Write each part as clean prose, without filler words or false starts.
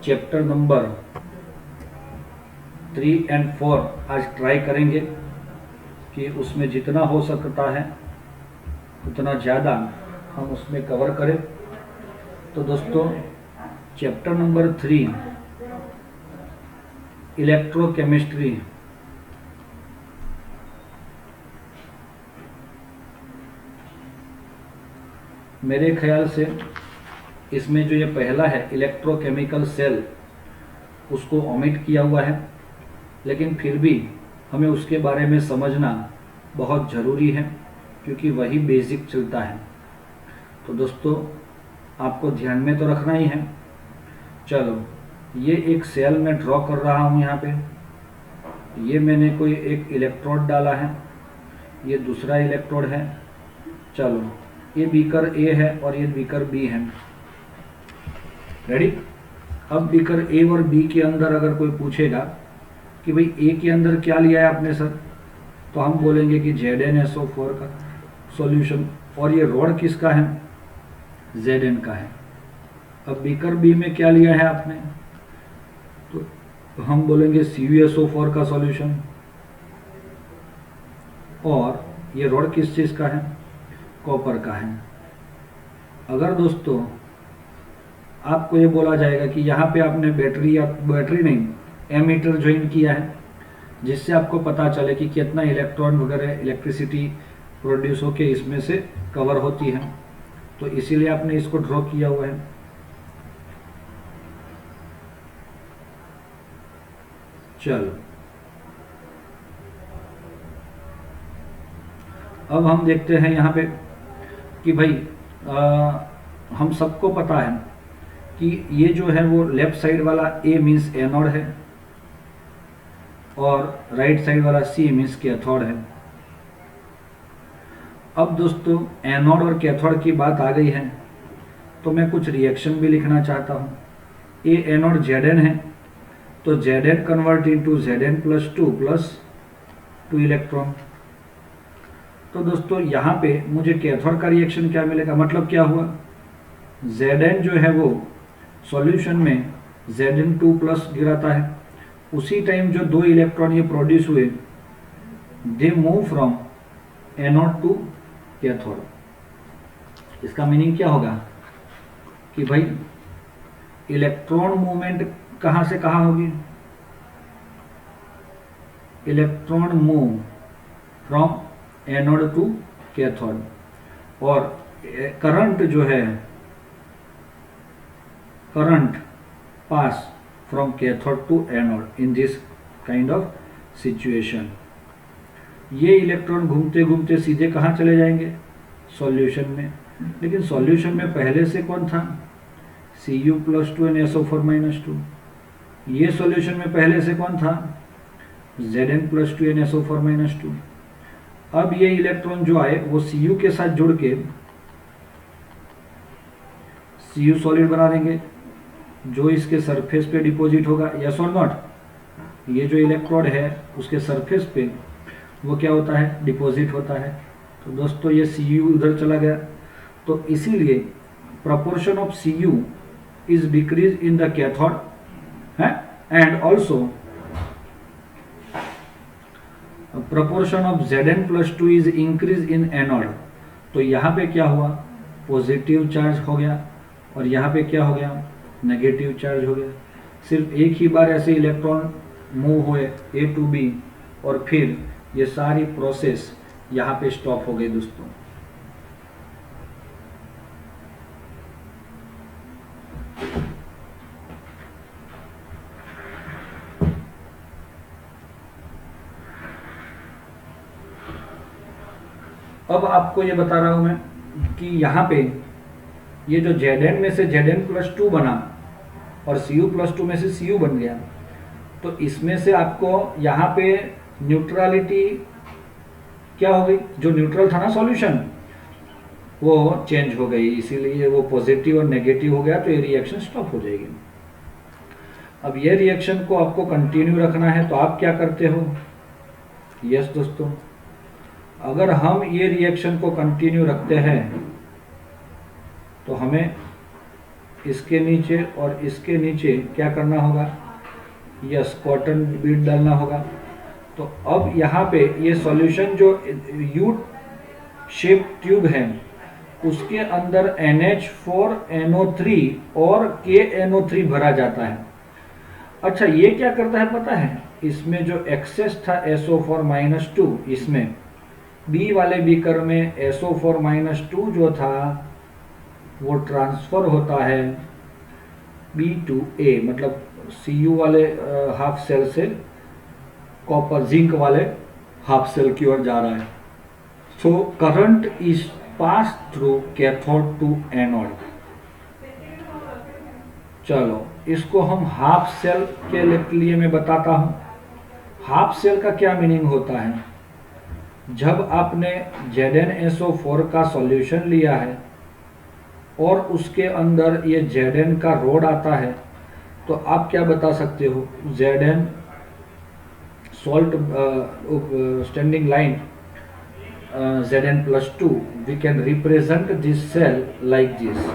Chapter number 3 और 4 आज try करेंगे कि उसमें जितना हो सकता है उतना ज़्यादा हम उसमें कवर करें। तो दोस्तों, चैप्टर नंबर 3 इलेक्ट्रोकेमिस्ट्री, मेरे ख्याल से इसमें जो ये पहला है इलेक्ट्रोकेमिकल सेल, उसको ओमिट किया हुआ है, लेकिन फिर भी हमें उसके बारे में समझना बहुत ज़रूरी है क्योंकि वही बेसिक चलता है। तो दोस्तों, आपको ध्यान में तो रखना ही है। चलो, ये एक सेल मैं ड्रॉ कर रहा हूँ यहाँ पे। ये मैंने कोई एक इलेक्ट्रोड डाला है, ये दूसरा इलेक्ट्रोड है। चलो, ये बीकर ए है और ये बीकर बी है। रेडी? अब बीकर ए और बी के अंदर अगर कोई पूछेगा कि भाई ए के अंदर क्या लिया है आपने सर, तो हम बोलेंगे कि ZnSO4 का सॉल्यूशन, और ये रॉड किसका है? Zn का है। अब बीकर बी में क्या लिया है आपने, तो हम बोलेंगे CuSO4 का सॉल्यूशन, और ये रॉड किस चीज़ का है? कॉपर का है। अगर दोस्तों आपको ये बोला जाएगा कि यहाँ पे आपने बैटरी नहीं, एमीटर ज्वाइन किया है, जिससे आपको पता चले कि कितना इलेक्ट्रॉन वगैरह इलेक्ट्रिसिटी प्रोड्यूस होके इसमें से कवर होती है, तो इसीलिए आपने इसको ड्रॉ किया हुआ है। चलो, अब हम देखते हैं यहाँ पे कि भाई हम सबको पता है कि ये जो है वो लेफ्ट साइड वाला A मीन्स एनोड है और राइट साइड वाला C मीन्स कैथोड है। अब दोस्तों, एनोड और कैथोड की बात आ गई है तो मैं कुछ रिएक्शन भी लिखना चाहता हूँ। ये एनोड Zn है, तो Zn convert into Zn+2 plus 2 electron. तो दोस्तों, यहाँ पे मुझे कैथोड का रिएक्शन क्या मिलेगा, मतलब क्या हुआ, Zn जो है वो सॉल्यूशन में Zn2 प्लस गिराता है। उसी टाइम जो 2 इलेक्ट्रॉन ये प्रोड्यूस हुए, they move from anode to cathode. इसका मीनिंग क्या होगा कि भाई इलेक्ट्रॉन मूवमेंट कहाँ से कहाँ होगी? Electron move from anode to cathode, और करंट जो है, current pass from cathode to anode in this kind of situation. ये इलेक्ट्रॉन घूमते घूमते सीधे कहाँ चले जाएंगे? सॉल्यूशन में। लेकिन सॉल्यूशन में पहले से कौन था? Cu+2 and SO4-2। ये सॉल्यूशन में पहले से कौन था? Zn+2 and SO4-2। अब ये इलेक्ट्रॉन जो आए वो Cu के साथ जुड़ के Cu सॉलिड बना देंगे, जो इसके सरफेस पे डिपॉजिट होगा। यस और नॉट? ये जो इलेक्ट्रोड है उसके सरफेस पे वो क्या होता है? डिपॉजिट होता है। तो दोस्तों, ये Cu उधर चला गया, तो इसीलिए proportion of Cu is decreased in the cathode है, and also proportion of Zn+2 is increased in anode। तो यहाँ पे क्या हुआ? पॉजिटिव चार्ज हो गया, और यहाँ पे क्या हो गया? नेगेटिव चार्ज हो गया। सिर्फ एक ही बार ऐसे इलेक्ट्रॉन मूव हुए A to B, और फिर ये सारी प्रोसेस यहाँ पे स्टॉप हो गई दोस्तों। अब आपको ये बता रहा हूं मैं कि यहाँ पे ये जो Zn में से Zn+2 बना और Cu+2 में से Cu बन गया, तो इसमें से आपको यहाँ पे न्यूट्रलिटी क्या हो गई? जो न्यूट्रल था ना सॉल्यूशन, वो चेंज हो गई, इसीलिए वो पॉजिटिव और नेगेटिव हो गया, तो ये रिएक्शन स्टॉप हो जाएगी। अब ये रिएक्शन को आपको कंटिन्यू रखना है, तो आप क्या करते हो? यस दोस्तों, अगर हम ये रिएक्शन को कंटिन्यू रखते हैं तो हमें इसके नीचे और इसके नीचे क्या करना होगा, यस कॉटन बीड डालना होगा। तो अब यहाँ पे ये सॉल्यूशन जो यू शेप ट्यूब है उसके अंदर NH4NO3 और KNO3 भरा जाता है। अच्छा ये क्या करता है पता है, इसमें जो एक्सेस था SO4-2, इसमें बी वाले बीकर में SO4-2 जो था वो ट्रांसफर होता है B2A, मतलब Cu वाले हाफ सेल से कॉपर जिंक वाले हाफ सेल की ओर जा रहा है। So current is pass through cathode to anode. चलो इसको हम हाफ सेल के लिए मैं बताता हूं। हाफ सेल का क्या मीनिंग होता है, जब आपने ZnSO4 का सॉल्यूशन लिया है और उसके अंदर ये Zn का रोड आता है, तो आप क्या बता सकते हो, Zn salt standing line Zn+2, we can represent this cell like this.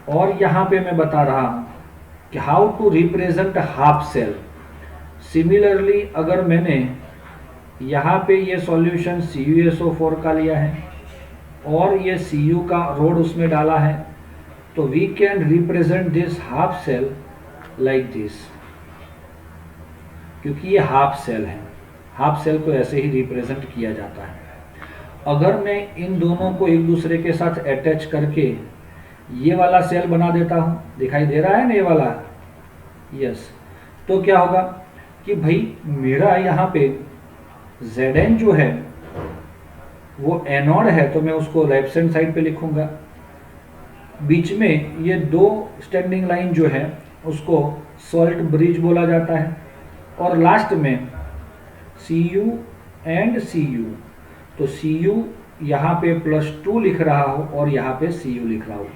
और यहाँ पे मैं बता रहा हूँ कि how to represent half cell. Similarly अगर मैंने यहाँ पे ये सॉल्यूशन CuSO4 का लिया है और ये Cu का रोड उसमें डाला है, तो we can represent this half cell like this, क्योंकि ये हाफ सेल है। हाफ सेल को ऐसे ही रिप्रेजेंट किया जाता है। अगर मैं इन दोनों को एक दूसरे के साथ अटैच करके ये वाला सेल बना देता हूँ, दिखाई दे रहा है ना ये वाला, यस, तो क्या होगा कि भाई मेरा यहाँ पे Zn जो है वो एनोड है, तो मैं उसको लेफ्ट हैंड साइड पे लिखूंगा। बीच में ये दो स्टैंडिंग लाइन जो है उसको सॉल्ट ब्रिज बोला जाता है, और लास्ट में Cu एंड Cu, तो Cu यहाँ पे +2 लिख रहा हो और यहाँ पे Cu लिख रहा हो।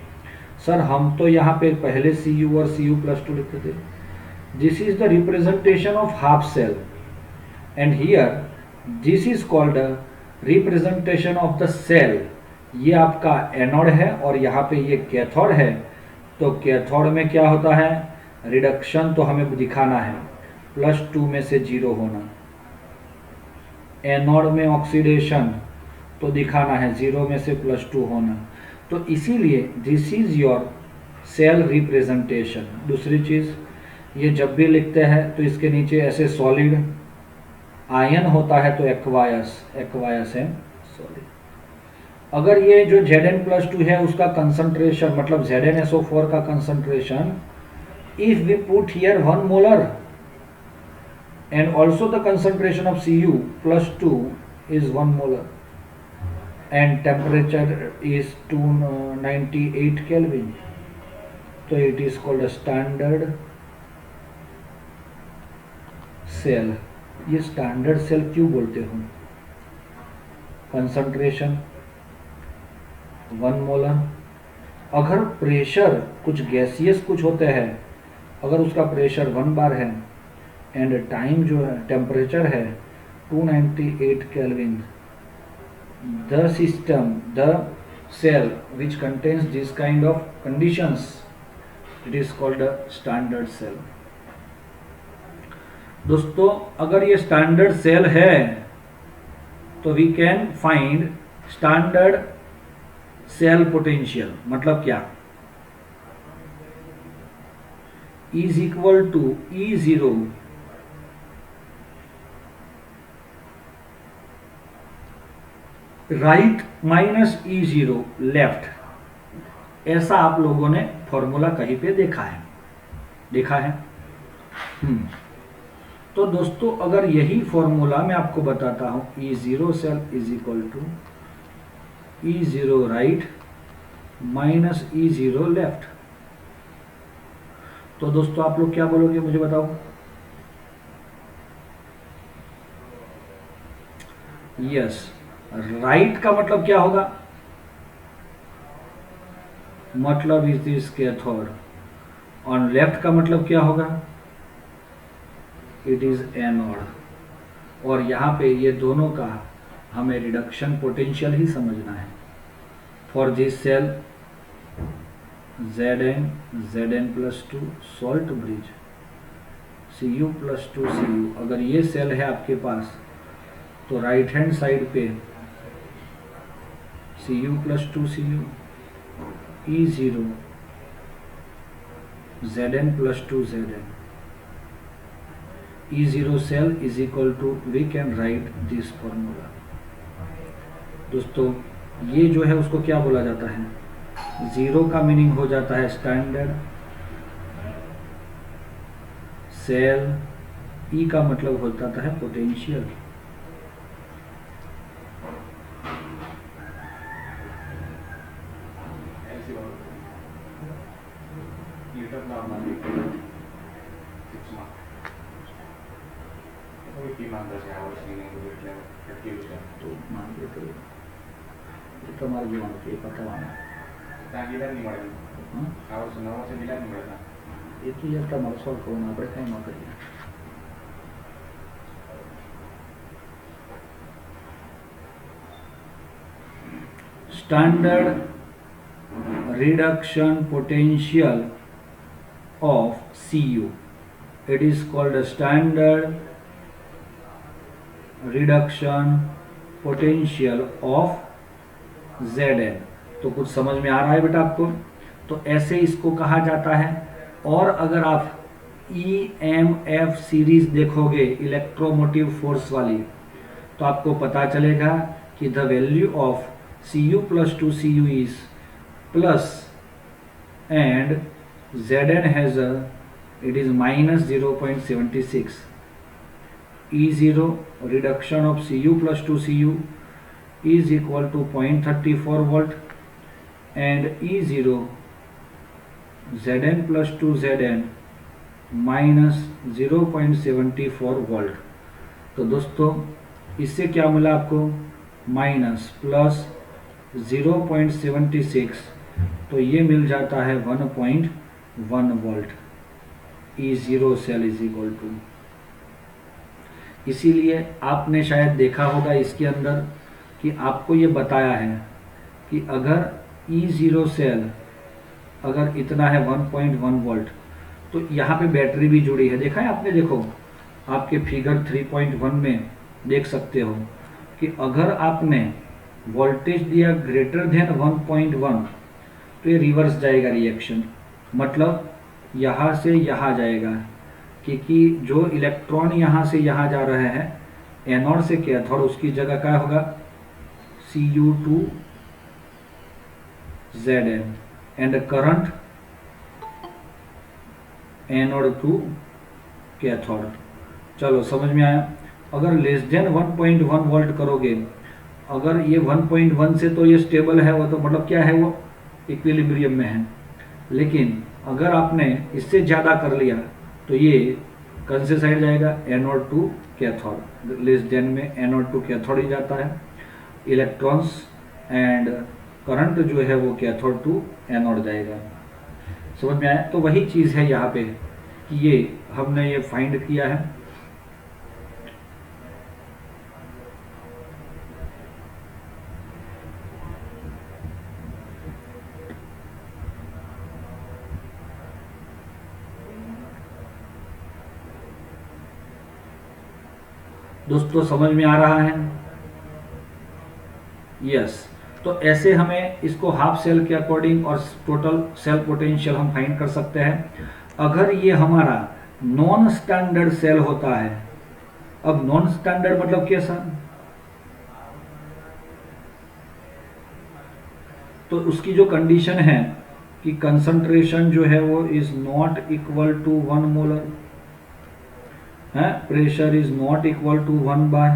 सर हम तो यहाँ पे पहले Cu और Cu+2 लिखते थे। This is the representation of half cell and here this is called representation of the cell. ये आपका एनोड है और यहाँ पे ये कैथोड है। तो कैथोड में क्या होता है, रिडक्शन तो हमें दिखाना है, +2 में से 0 होना। एनोड में ऑक्सीडेशन तो दिखाना है, 0 में से +2 होना। तो इसीलिए this is your cell representation. दूसरी चीज़, ये जब भी लिखते हैं तो इसके नीचे ऐसे सॉलिड आयन होता है, तो एक्वायस है सॉलिड। अगर ये जो Zn+2 है उसका कंसंट्रेशन, मतलब ZnSO4 का concentration, if we put here 1 molar and also the concentration of Cu+2 is 1 molar and temperature is 298 Kelvin, so it is called a standard cell। ये स्टैंडर्ड सेल क्यों बोलते हो, कंसंट्रेशन 1 मोलर। अगर pressure कुछ gaseous कुछ होते हैं, अगर उसका प्रेशर 1 बार है एंड टाइम जो है टेम्परेचर है 298 kelvin, the system, the cell which contains this kind of conditions, it is called a standard cell. दोस्तों अगर ये स्टैंडर्ड सेल है तो we can find standard cell potential. मतलब क्या, is equal to E0 right minus E0 left. ऐसा आप लोगों ने फॉर्मूला कहीं पे देखा है। तो दोस्तों अगर यही फॉर्मूला मैं आपको बताता हूं, E0 cell is equal to E0 right minus E0 left, तो दोस्तों आप लोग क्या बोलोगे मुझे बताओ। यस, राइट का मतलब क्या होगा, मतलब इज दिस कैथोड, और लेफ्ट का मतलब क्या होगा, इट इज एनोड। और यहाँ पे ये दोनों का हमें रिडक्शन पोटेंशियल ही समझना है। For this cell Zn plus two salt bridge, Cu plus two Cu। अगर ये सेल है आपके पास तो राइट हैंड साइड पे Cu plus two Cu, E0 Zn plus two Zn, E0 cell is equal to, we can write this formula। दोस्तों ये जो है उसको क्या बोला जाता है, जीरो का मीनिंग हो जाता है स्टैंडर्ड सेल, ई का मतलब हो जाता है पोटेंशियल। तो मान लो तो તમારે જોવાનું છે, એ પતાવવાનું એ તો યાર તમારે સોલ્વ કરવાનું, આપણે કંઈ ન કરીએ। Standard reduction potential of Cu, it is called a standard reduction potential of Zn। तो कुछ समझ में आ रहा है बेटा आपको? तो ऐसे इसको कहा जाता है। और अगर आप EMF सीरीज देखोगे इलेक्ट्रोमोटिव फोर्स वाली, तो आपको पता चलेगा कि the value of Cu plus two Cu is plus and Zn has it is minus 0.76। E0 reduction of Cu plus 2 Cu is equal to 0.34 volt and E0 Zn plus 2 Zn minus 0.74 volt। तो दोस्तों इससे क्या मिला आपको, minus plus 0.76, तो ये मिल जाता है 1.1 volt. E0 cell is equal to, इसीलिए आपने शायद देखा होगा इसके अंदर कि आपको ये बताया है कि अगर E0 सेल अगर इतना है 1.1 वोल्ट, तो यहाँ पे बैटरी भी जुड़ी है। देखा है आपने? देखो आपके फिगर 3.1 में देख सकते हो कि अगर आपने वोल्टेज दिया ग्रेटर देन 1.1 तो ये रिवर्स जाएगा रिएक्शन, मतलब यहाँ से यहाँ जाएगा, क्योंकि जो इलेक्ट्रॉन यहाँ से यहाँ जा रहे हैं एनोड से कैथोड, उसकी जगह क्या होगा Cu2 Zn and current anode to cathode. चलो समझ में आया? अगर लेस देन 1.1 वोल्ट करोगे, अगर ये 1.1 से तो ये स्टेबल है, वो तो मतलब क्या है, वो इक्विलिब्रियम में है। लेकिन अगर आपने इससे ज़्यादा कर लिया तो ये कौन से साइड जाएगा, anode to cathode. Less than में एनोड टू कैथोड ही जाता है इलेक्ट्रॉन्स, एंड करंट जो है वो कैथोड टू एनोड जाएगा। समझ में आया? तो वही चीज़ है यहाँ पे कि ये हमने ये फाइंड किया है। दोस्तों समझ में आ रहा है? यस। तो ऐसे हमें इसको हाफ सेल के अकॉर्डिंग और टोटल सेल पोटेंशियल हम फाइंड कर सकते हैं। अगर ये हमारा नॉन स्टैंडर्ड सेल होता है, अब नॉन स्टैंडर्ड मतलब कैसा, तो उसकी जो कंडीशन है कि कंसंट्रेशन जो है वो is not equal to 1 molar है, pressure is not equal to 1 bar,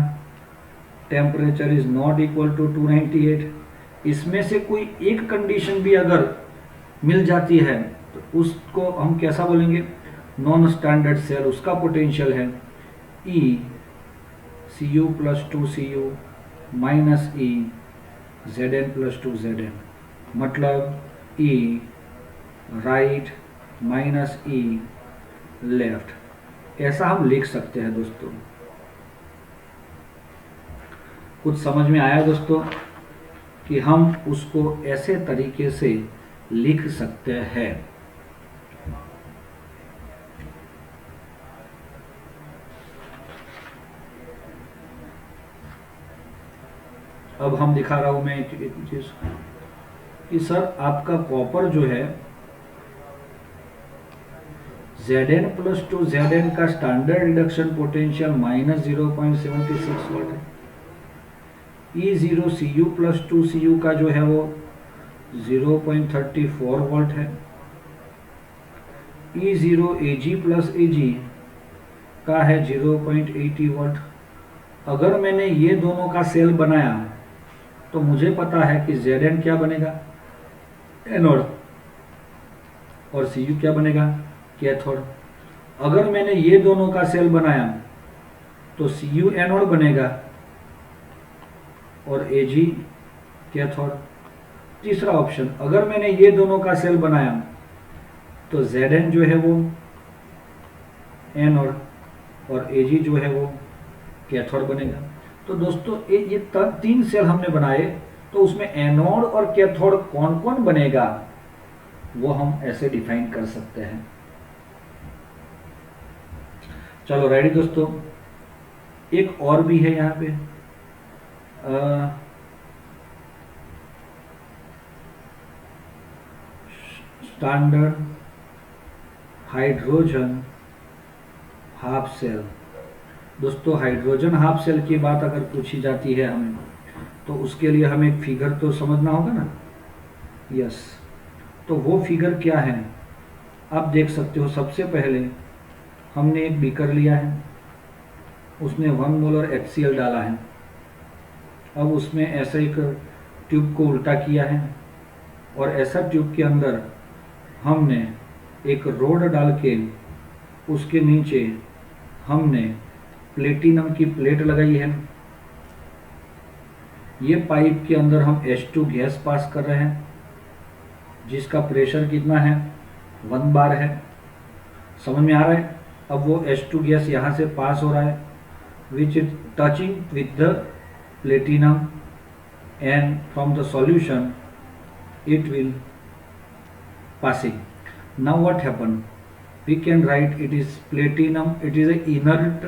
temperature is not equal to 298। इसमें से कोई एक कंडीशन भी अगर मिल जाती है तो उसको हम कैसा बोलेंगे, नॉन स्टैंडर्ड सेल। उसका पोटेंशियल है E Cu plus 2 Cu minus E Zn plus 2 Zn, मतलब E right minus E left. ऐसा हम लिख सकते हैं दोस्तों। कुछ समझ में आया दोस्तों कि हम उसको ऐसे तरीके से लिख सकते हैं। अब हम दिखा रहा हूं मैं एक चीज कि सर आपका कॉपर जो है Zn प्लस टू Zn का स्टैंडर्ड रिडक्शन पोटेंशियल -0.76 वोल्ट है। E0 Cu plus two Cu का जो है वो 0.34 वोल्ट है। E0 Ag प्लस Ag का है 0.80 वोल्ट। अगर मैंने ये दोनों का सेल बनाया तो मुझे पता है कि Zn क्या बनेगा, एनोड, और Cu क्या बनेगा, कैथोड। अगर मैंने ये दोनों का सेल बनाया तो Cu एनोड बनेगा और Ag कैथोड। तीसरा ऑप्शन, अगर मैंने ये दोनों का सेल बनाया तो Zn जो है वो एनोड और Ag जो है वो कैथोड बनेगा। तो दोस्तों ये तीन सेल हमने बनाए, तो उसमें एनोड और कैथोड कौन कौन बनेगा वो हम ऐसे डिफाइन कर सकते हैं। चलो रेडी दोस्तों, एक और भी है यहाँ पे स्टैंडर्ड हाइड्रोजन हाफ सेल। दोस्तों हाइड्रोजन हाफ सेल की बात अगर पूछी जाती है हमें तो उसके लिए हमें एक फिगर तो समझना होगा ना। यस, तो वो फिगर क्या है आप देख सकते हो। सबसे पहले हमने एक बीकर लिया है, उसमें 1 मोलर HCl डाला है। अब उसमें ऐसे एक ट्यूब को उल्टा किया है और ऐसा ट्यूब के अंदर हमने एक रोड डाल के उसके नीचे हमने प्लेटिनम की प्लेट लगाई है। ये पाइप के अंदर हम H2 गैस पास कर रहे हैं जिसका प्रेशर कितना है 1 बार है। समझ में आ रहा है। अब वो H2 गैस यहाँ से पास हो रहा है which is touching with the platinum and from the solution it will passing. Now what happened? We can write it is platinum, it is a inert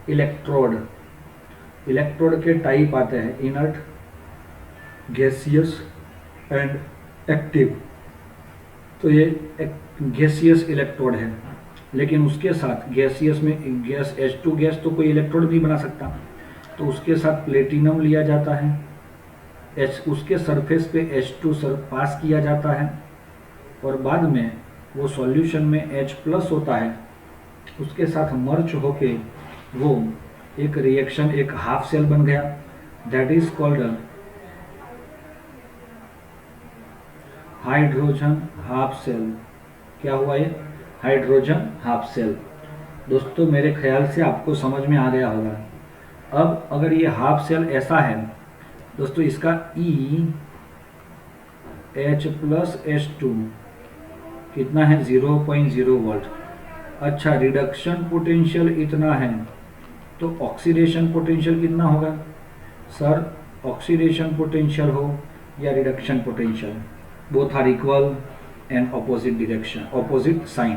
electrode. Electrode के टाइप आते हैं inert, gaseous and active. तो ये एक gaseous electrode है, लेकिन उसके साथ गैसियस में गैस H2 गैस तो कोई इलेक्ट्रोड नहीं बना सकता, तो उसके साथ प्लेटिनम लिया जाता है, उसके सरफेस पे H2 पास किया जाता है और बाद में वो सॉल्यूशन में H प्लस होता है, उसके साथ मर्ज होके वो एक रिएक्शन एक हाफ सेल बन गया, that is called hydrogen half cell. क्या हुआ ये? Hydrogen half cell. दोस्तों मेरे ख्याल से आपको समझ में आ गया होगा। अब अगर ये हाफ सेल ऐसा है दोस्तों, इसका E H प्लस H2 कितना है 0.0 वोल्ट। अच्छा, रिडक्शन पोटेंशियल इतना है तो ऑक्सीडेशन पोटेंशियल कितना होगा? सर ऑक्सीडेशन पोटेंशियल हो या reduction potential, both are equal and opposite direction, opposite sign.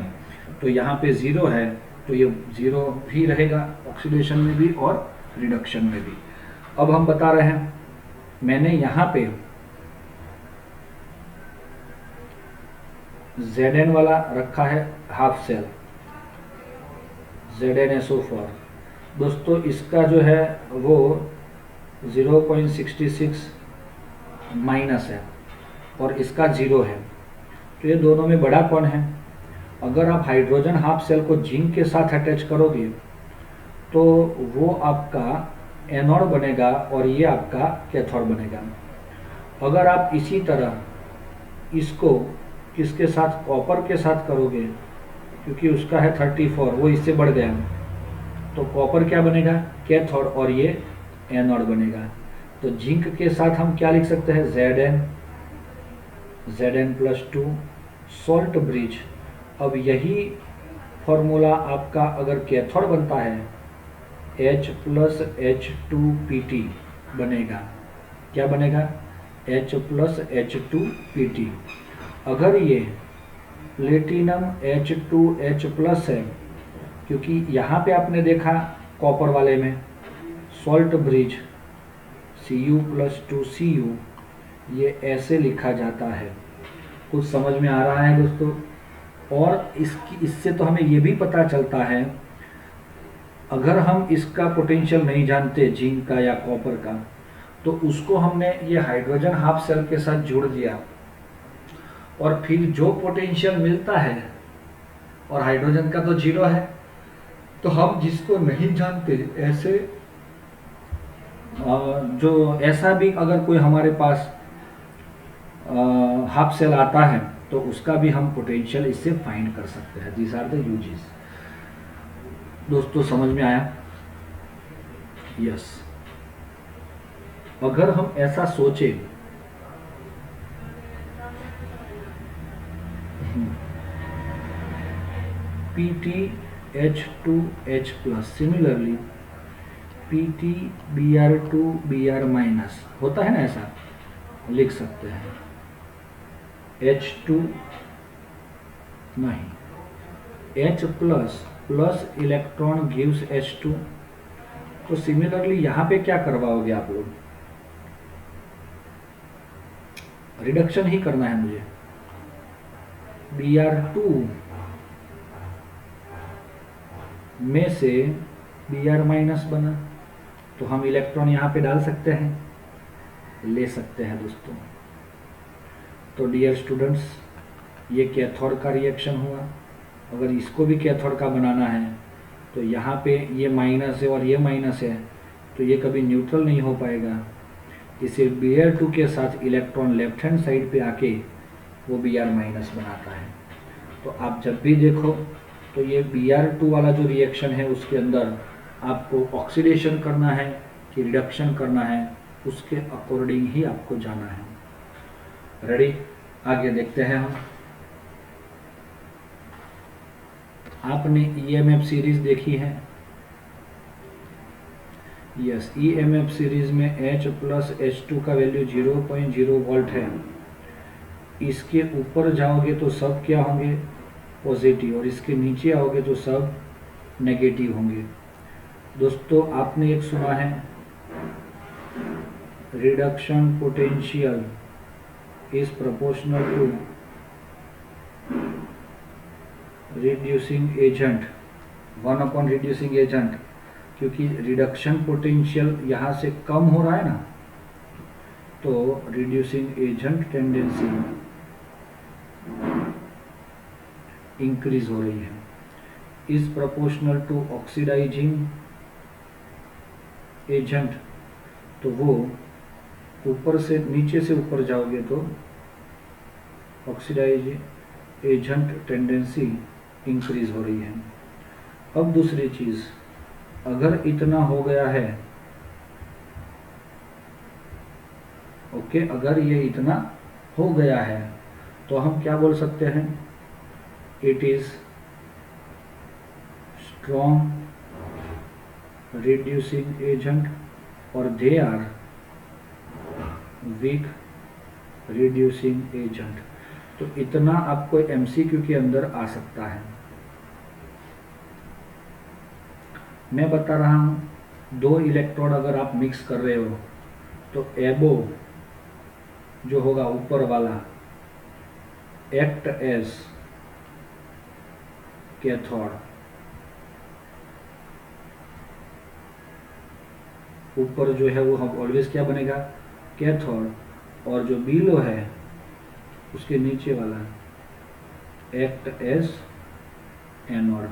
तो यहाँ पे 0 है तो ये 0 भी रहेगा ऑक्सीडेशन में भी और रिडक्शन में भी। अब हम बता रहे हैं, मैंने यहाँ पे Zn वाला रखा है हाफ सेल, ZnSO4। दोस्तों इसका जो है वो 0.66 माइनस है और इसका 0 है, तो ये दोनों में बड़ा कौन है? अगर आप हाइड्रोजन हाफ सेल को जिंक के साथ अटैच करोगे तो वो आपका एनोड बनेगा और ये आपका कैथोड बनेगा। अगर आप इसी तरह इसको किसके साथ, कॉपर के साथ करोगे, क्योंकि उसका है 34, वो इससे बढ़ गया, तो कॉपर क्या बनेगा? कैथोड और ये एनोड बनेगा। तो जिंक के साथ हम क्या लिख सकते हैं? Zn+2 salt bridge. अब यही फॉर्मूला आपका अगर कैथोड बनता है H+H2PT बनेगा। क्या बनेगा? H plus H2Pt। अगर ये प्लेटिनम H2H प्लस है, क्योंकि यहाँ पे आपने देखा कॉपर वाले में salt bridge Cu plus 2Cu, ये ऐसे लिखा जाता है। कुछ समझ में आ रहा है दोस्तों? और इससे तो हमें ये भी पता चलता है, अगर हम इसका पोटेंशियल नहीं जानते जिंक का या कॉपर का, तो उसको हमने ये हाइड्रोजन हाफ सेल के साथ जोड़ दिया और फिर जो पोटेंशियल मिलता है, और हाइड्रोजन का तो जीरो है, तो हम जिसको नहीं जानते ऐसे जो ऐसा भी अगर कोई हमारे पास हाफ सेल आता है तो उसका भी हम पोटेंशियल इससे फाइंड कर सकते हैं। These are the uses. दोस्तों समझ में आया? यस। अगर हम ऐसा सोचे PtH2H plus, similarly PtBr2Br minus, होता है ना, ऐसा लिख सकते हैं। H2 नहीं, H plus plus electron gives H2। तो सिमिलरली यहाँ पे क्या करवाओगे आप लोग? रिडक्शन ही करना है मुझे। Br2 में से Br माइनस बना, तो हम इलेक्ट्रॉन यहाँ पे डाल सकते हैं, ले सकते हैं दोस्तों। तो डियर स्टूडेंट्स, ये कैथोड का रिएक्शन हुआ। अगर इसको भी कैथोड का बनाना है तो यहाँ पे ये माइनस है और ये माइनस है, तो ये कभी न्यूट्रल नहीं हो पाएगा। इसे Br2 के साथ इलेक्ट्रॉन लेफ्ट हैंड साइड पे आके वो Br माइनस बनाता है। तो आप जब भी देखो तो ये Br2 वाला जो रिएक्शन है उसके अंदर आपको ऑक्सीडेशन करना है कि रिडक्शन करना है, उसके अकॉर्डिंग ही आपको जाना है। रेडी? आगे देखते हैं हम। आपने EMF सीरीज देखी है? यस, EMF सीरीज में H प्लस H2 का वैल्यू 0.0 वोल्ट है। इसके ऊपर जाओगे तो सब क्या होंगे? पॉजिटिव, और इसके नीचे आओगे तो सब नेगेटिव होंगे। दोस्तों आपने एक सुना है, reduction potential is proportional to reducing agent 1 reducing agent, क्योंकि रिडक्शन पोटेंशियल यहाँ से कम हो रहा है ना, तो रिड्यूसिंग एजेंट टेंडेंसी इंक्रीज हो रही है। Is proportional to oxidizing agent, तो वो ऊपर से नीचे से ऊपर जाओगे तो ऑक्सीडाइजिंग एजेंट टेंडेंसी इंक्रीज हो रही है। अब दूसरी चीज, अगर इतना हो गया है, ओके, अगर ये इतना हो गया है तो हम क्या बोल सकते हैं? It is strong reducing agent और they are weak reducing agent. तो इतना आपको MCQ के अंदर आ सकता है। मैं बता रहा हूं, 2 इलेक्ट्रोड अगर आप मिक्स कर रहे हो तो एबो जो होगा ऊपर वाला एक्ट एज कैथोड, ऊपर जो है वो हम ऑलवेज क्या बनेगा? कैथोड, और जो बिलो है उसके नीचे वाला एक्ट एज एनोड।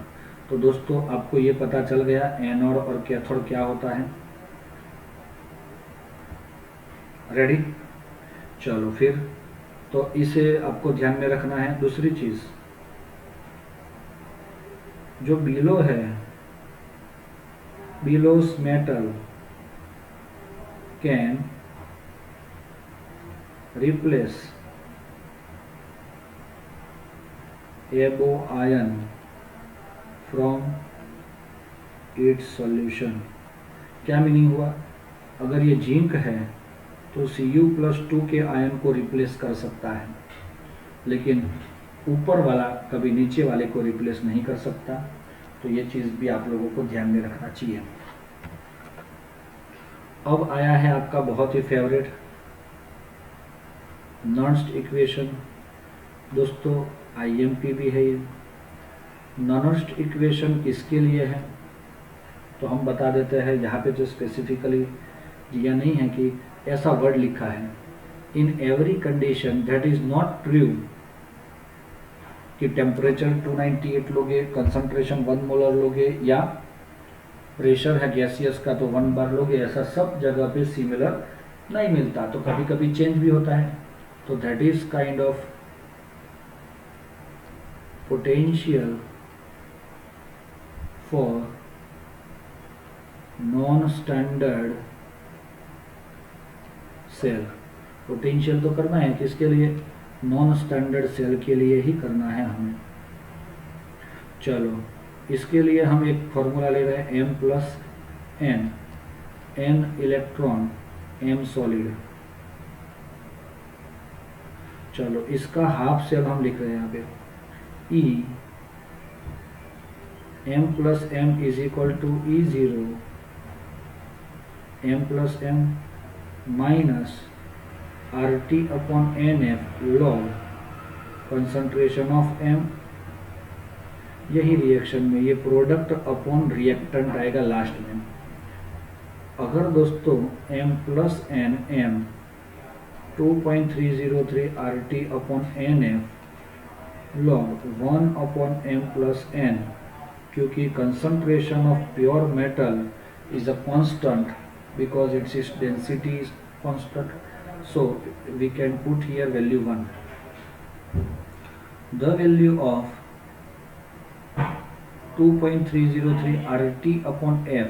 तो दोस्तों आपको ये पता चल गया एनोड और कैथोड क्या होता है। रेडी? चलो फिर, तो इसे आपको ध्यान में रखना है। दूसरी चीज, जो बिलो है, बिलोस मेटल कैन रिप्लेस एबो आयन फ्रॉम इट्स सॉल्यूशन। क्या मीनिंग हुआ? अगर ये जिंक है तो Cu+2 के आयन को रिप्लेस कर सकता है, लेकिन ऊपर वाला कभी नीचे वाले को रिप्लेस नहीं कर सकता। तो ये चीज़ भी आप लोगों को ध्यान में रखना चाहिए। अब आया है आपका बहुत ही फेवरेट नर्स्ट इक्वेशन। दोस्तों IMP भी है ये। नर्स्ट इक्वेशन किसके लिए है तो हम बता देते हैं। यहाँ पे जो स्पेसिफिकली दिया नहीं है कि ऐसा वर्ड लिखा है, in every condition that is not true कि टेम्परेचर 298 लोगे, कंसंट्रेशन 1 मोलर लोगे, या प्रेशर है गैसियस का तो 1 बार लोगे, ऐसा सब जगह पे सिमिलर नहीं मिलता, तो कभी कभी चेंज भी होता है। तो that is kind of potential for non standard cell. Potential तो करना है किसके लिए, नॉन स्टैंडर्ड सेल के लिए ही करना है हमें। चलो इसके लिए हम एक फॉर्मूला ले रहे हैं M+N, N electron M solid. चलो इसका हाफ सेल हम लिख रहे हैं यहाँ पे E M+M is equal to E0 M+M minus RT/NF log concentration of M। यही रिएक्शन में ये प्रोडक्ट अपॉन रिएक्टेंट आएगा लास्ट में। अगर दोस्तों M+N M 2.303 RT/NF log 1/M+N, क्योंकि concentration of pure metal is a constant because its density is constant, so we can put here value 1. The value of 2.303 RT/F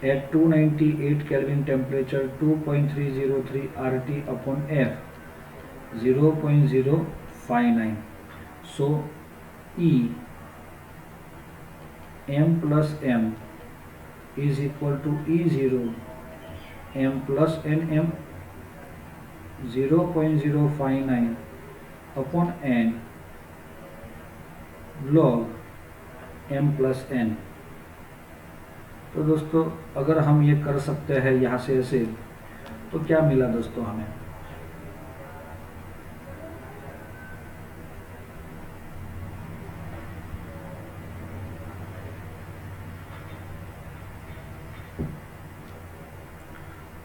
at 298 Kelvin temperature, 2.303 RT/F 0.059. so E M+M is equal to E0 M+N 0.059 upon N log M+N। तो दोस्तों अगर हम ये कर सकते हैं यहाँ से ऐसे, तो क्या मिला दोस्तों हमें,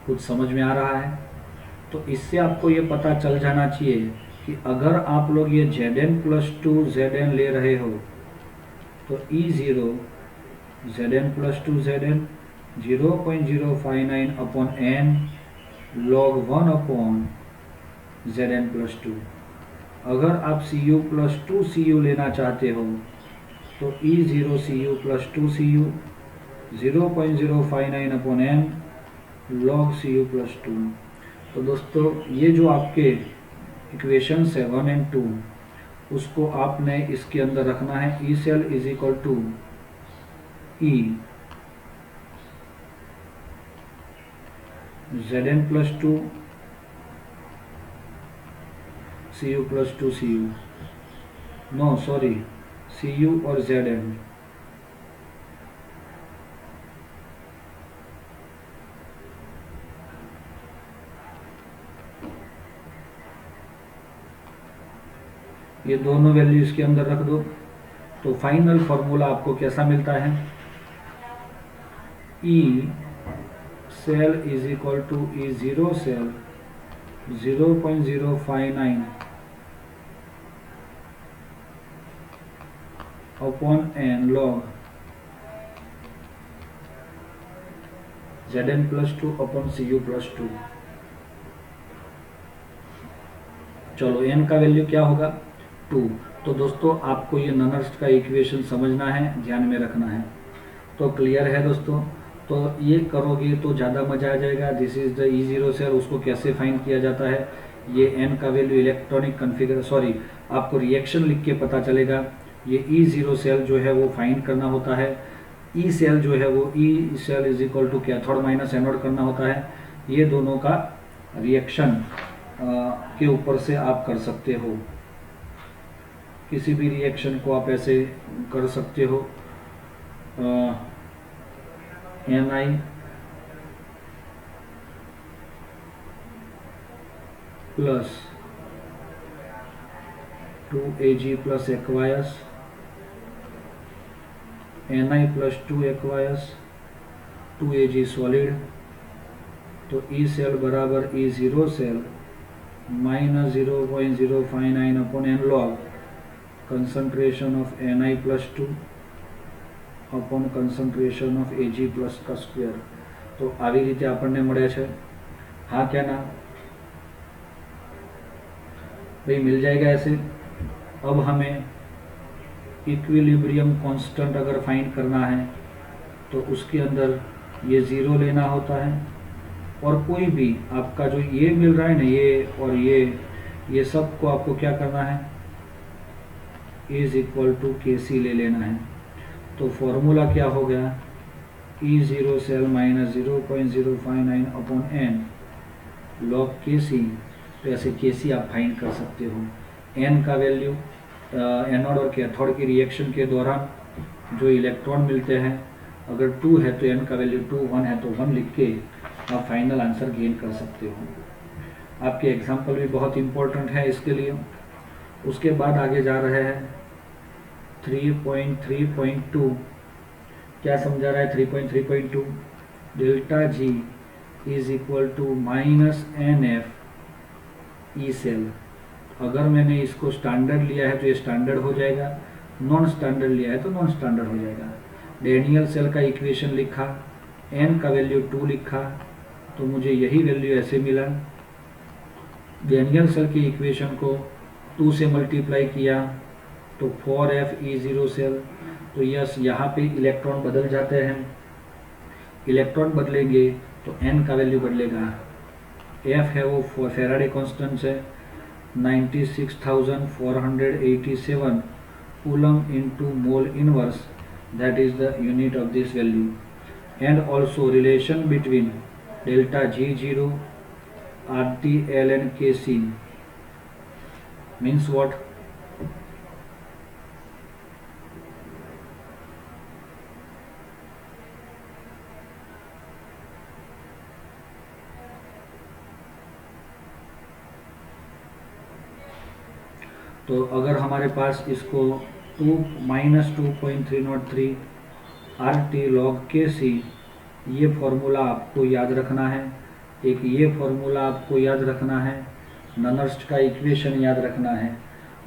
कुछ समझ में आ रहा है? तो इससे आपको ये पता चल जाना चाहिए कि अगर आप लोग ये Zn+2 Zn ले रहे हो तो E0 Zn+2 Zn 0.059 upon N log 1 upon Zn+2। अगर आप Cu+2 Cu लेना चाहते हो तो E0 Cu+2 Cu 0.059 upon N log Cu+2। तो दोस्तों ये जो आपके इक्वेशंस है 1 और 2, उसको आपने इसके अंदर रखना है। E cell is equal to E Zn+2 Cu+2 Cu, no sorry Cu और Zn। ये दोनों वैल्यू इसके अंदर रख दो, तो फाइनल फॉर्मूला आपको कैसा मिलता है, E cell is equal to E0 cell 0.059 upon N log Zn+2 upon Cu+2। चलो N का वैल्यू क्या होगा 2। तो दोस्तों आपको ये ननर्स्ट का इक्वेशन समझना है, ध्यान में रखना है। तो क्लियर है दोस्तों? तो ये करोगे तो ज़्यादा मज़ा आ जाएगा। This is the E0 cell, उसको कैसे फाइंड किया जाता है। ये N का वैल्यू इलेक्ट्रॉनिक कन्फिगर आपको रिएक्शन लिख के पता चलेगा। ये E0 सेल जो है वो फाइंड करना होता है। E सेल जो है वो E cell is equal to cathode minus anode करना होता है। ये दोनों का रिएक्शन के ऊपर से आप कर सकते हो। किसी भी रिएक्शन को आप ऐसे कर सकते हो, Na plus 2Ag plus aqueous, Na plus 2 aqueous, 2Ag solid, तो ई सेल बराबर E zero cell minus 0.059 upon N log concentration of Na plus 2 upon concentration of Ag plus का स्क्वेर। तो આવી રીતે આપણને મળે છે। हाँ क्या ना भाई, मिल जाएगा ऐसे। अब हमें इक्विलिब्रियम कांस्टेंट अगर फाइंड करना है तो उसके अंदर ये ज़ीरो लेना होता है, और कोई भी आपका जो ये मिल रहा है ना, ये और ये सब को आपको क्या करना है, इज इक्वल टू के सी ले लेना है। तो फॉर्मूला क्या हो गया, E zero cell minus 0.059 upon N log K C. तो ऐसे के सी आप फाइंड कर सकते हो। एन का वैल्यू एनोड और कैथोड की रिएक्शन के दौरान जो इलेक्ट्रॉन मिलते हैं, अगर 2 है तो एन का वैल्यू 2, 1 है तो 1 लिख के आप फाइनल आंसर गेन कर सकते हो। आपके एग्जाम्पल भी बहुत इम्पोर्टेंट है इसके लिए। उसके बाद आगे जा रहे हैं 3.3.2। क्या समझा रहा है 3.3.2, delta G is equal to minus N F E cell. अगर मैंने इसको स्टैंडर्ड लिया है तो ये स्टैंडर्ड हो जाएगा, नॉन स्टैंडर्ड लिया है तो नॉन स्टैंडर्ड हो जाएगा। डेनियल सेल का इक्वेशन लिखा, एन का वैल्यू 2 लिखा, तो मुझे यही वैल्यू ऐसे मिला। डेनियल सेल की इक्वेशन को 2 से मल्टीप्लाई किया तो 4Fe0 सेल। तो यस, यहाँ पे इलेक्ट्रॉन बदल जाते हैं, इलेक्ट्रॉन बदलेंगे तो एन का वैल्यू बदलेगा। एफ है वो फैराडे कांस्टेंट है 96,487 coulomb into mole inverse, that is the unit of this value. And also relation between delta G0 RT ln Kc means what? तो अगर हमारे पास इसको -2.303 RT log Kc, ये फॉर्मूला आपको याद रखना है। एक ये फॉर्मूला आपको याद रखना है, ननर्स्ट का इक्वेशन याद रखना है।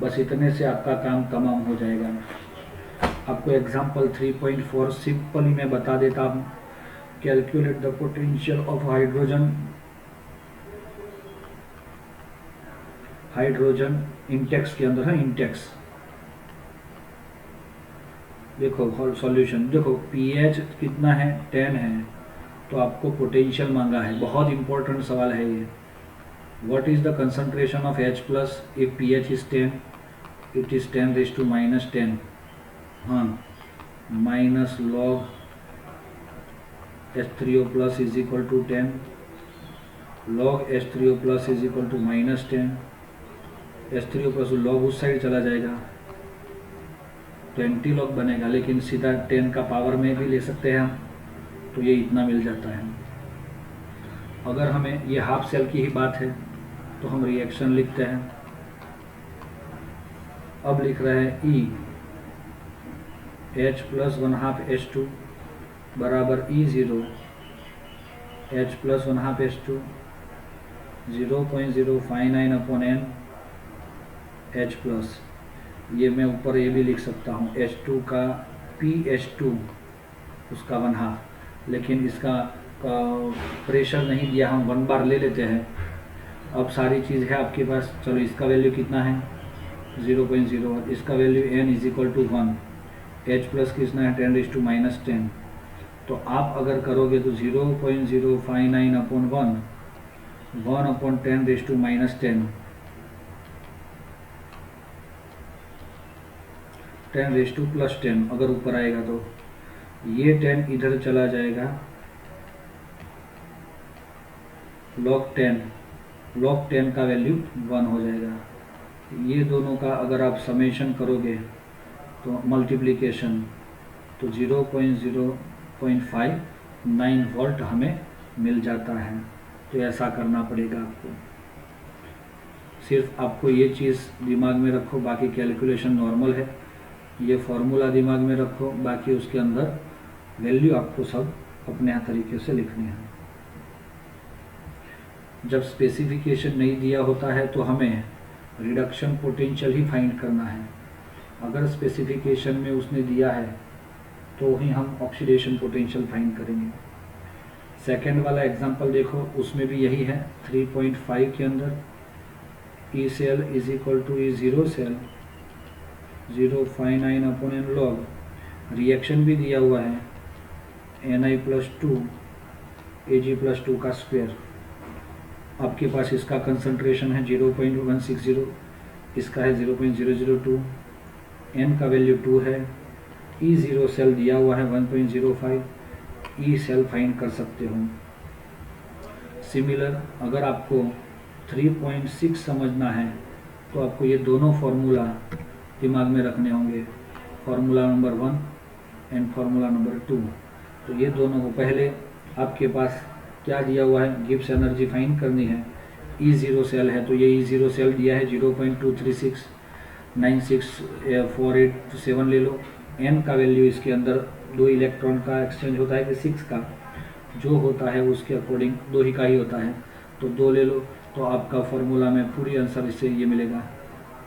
बस इतने से आपका काम तमाम हो जाएगा। आपको एग्जांपल 3.4 सिंपली मैं बता देता हूँ। Calculate the potential of hydrogen Intex के अंदर है, इंटेक्स। देखो सॉल्यूशन, देखो pH कितना है, 10 है, तो आपको पोटेंशियल मांगा है। बहुत इंपॉर्टेंट सवाल है ये। What is the concentration of H plus if pH is 10? It is 10⁻⁻10। हाँ, minus log H3O plus is equal to 10, log H3O plus is equal to -10। H3O plus log उस साइड चला जाएगा, 20 लॉग बनेगा, लेकिन सीधा 10 का पावर में भी ले सकते हैं हम, तो ये इतना मिल जाता है। अगर हमें ये हाफ सेल की ही बात है तो हम रिएक्शन लिखते हैं। अब लिख रहे हैं E H प्लस 1/2 H2 बराबर E0 H plus 1/2 H2 0.059 upon N H plus. ये मैं ऊपर ये भी लिख सकता हूँ, H2 का PH2 उसका 1/2, लेकिन इसका प्रेशर नहीं दिया, हम 1 बार ले लेते हैं। अब सारी चीज़ है आपके पास। चलो, इसका वैल्यू कितना है 0.0, इसका value N is equal to 1, H plus कितना है 10⁻⁻10। तो आप अगर करोगे तो 0.059 अपॉन 1 अपॉन 10⁻⁻10, 10⁻+10 अगर ऊपर आएगा तो ये 10 इधर चला जाएगा, log 10 का वैल्यू 1 हो जाएगा। ये दोनों का अगर आप समेशन करोगे तो मल्टीप्लिकेशन, तो 0.059 वोल्ट हमें मिल जाता है। तो ऐसा करना पड़ेगा आपको। सिर्फ आपको ये चीज़ दिमाग में रखो, बाकी कैलकुलेशन नॉर्मल है। ये फॉर्मूला दिमाग में रखो, बाकी उसके अंदर वैल्यू आपको सब अपने तरीके से लिखनी है। जब स्पेसिफिकेशन नहीं दिया होता है तो हमें रिडक्शन पोटेंशियल ही फाइंड करना है। अगर स्पेसिफिकेशन में उसने दिया है तो ही हम ऑक्सीडेशन पोटेंशियल फाइंड करेंगे। सेकेंड वाला एग्जांपल देखो, उसमें भी यही है। 3.5 के अंदर E cell is equal to E zero cell 0.59/n log, reaction भी दिया हुआ है Ni+2 Ag+2 का स्क्वायर। आपके पास इसका कंसंट्रेशन है 0.160, इसका है 0.002, n का वैल्यू 2 है, E0 सेल दिया हुआ है 1.05, ई सेल फाइंड कर सकते हो। सिमिलर अगर आपको 3.6 समझना है तो आपको ये दोनों फार्मूला दिमाग में रखने होंगे, formula number 1 and formula number 2। तो ये दोनों को पहले आपके पास क्या दिया हुआ है, गिब्स एनर्जी फाइंड करनी है। E0 सेल है तो ये E0 सेल दिया है 0.2369648 ले लो। n का वैल्यू इसके अंदर 2 इलेक्ट्रॉन का एक्सचेंज होता है कि 6 का, जो होता है उसके अकॉर्डिंग 2 ही का ही होता है, तो 2 ले लो। तो आपका फार्मूला में पूरी आंसर इससे ये मिलेगा।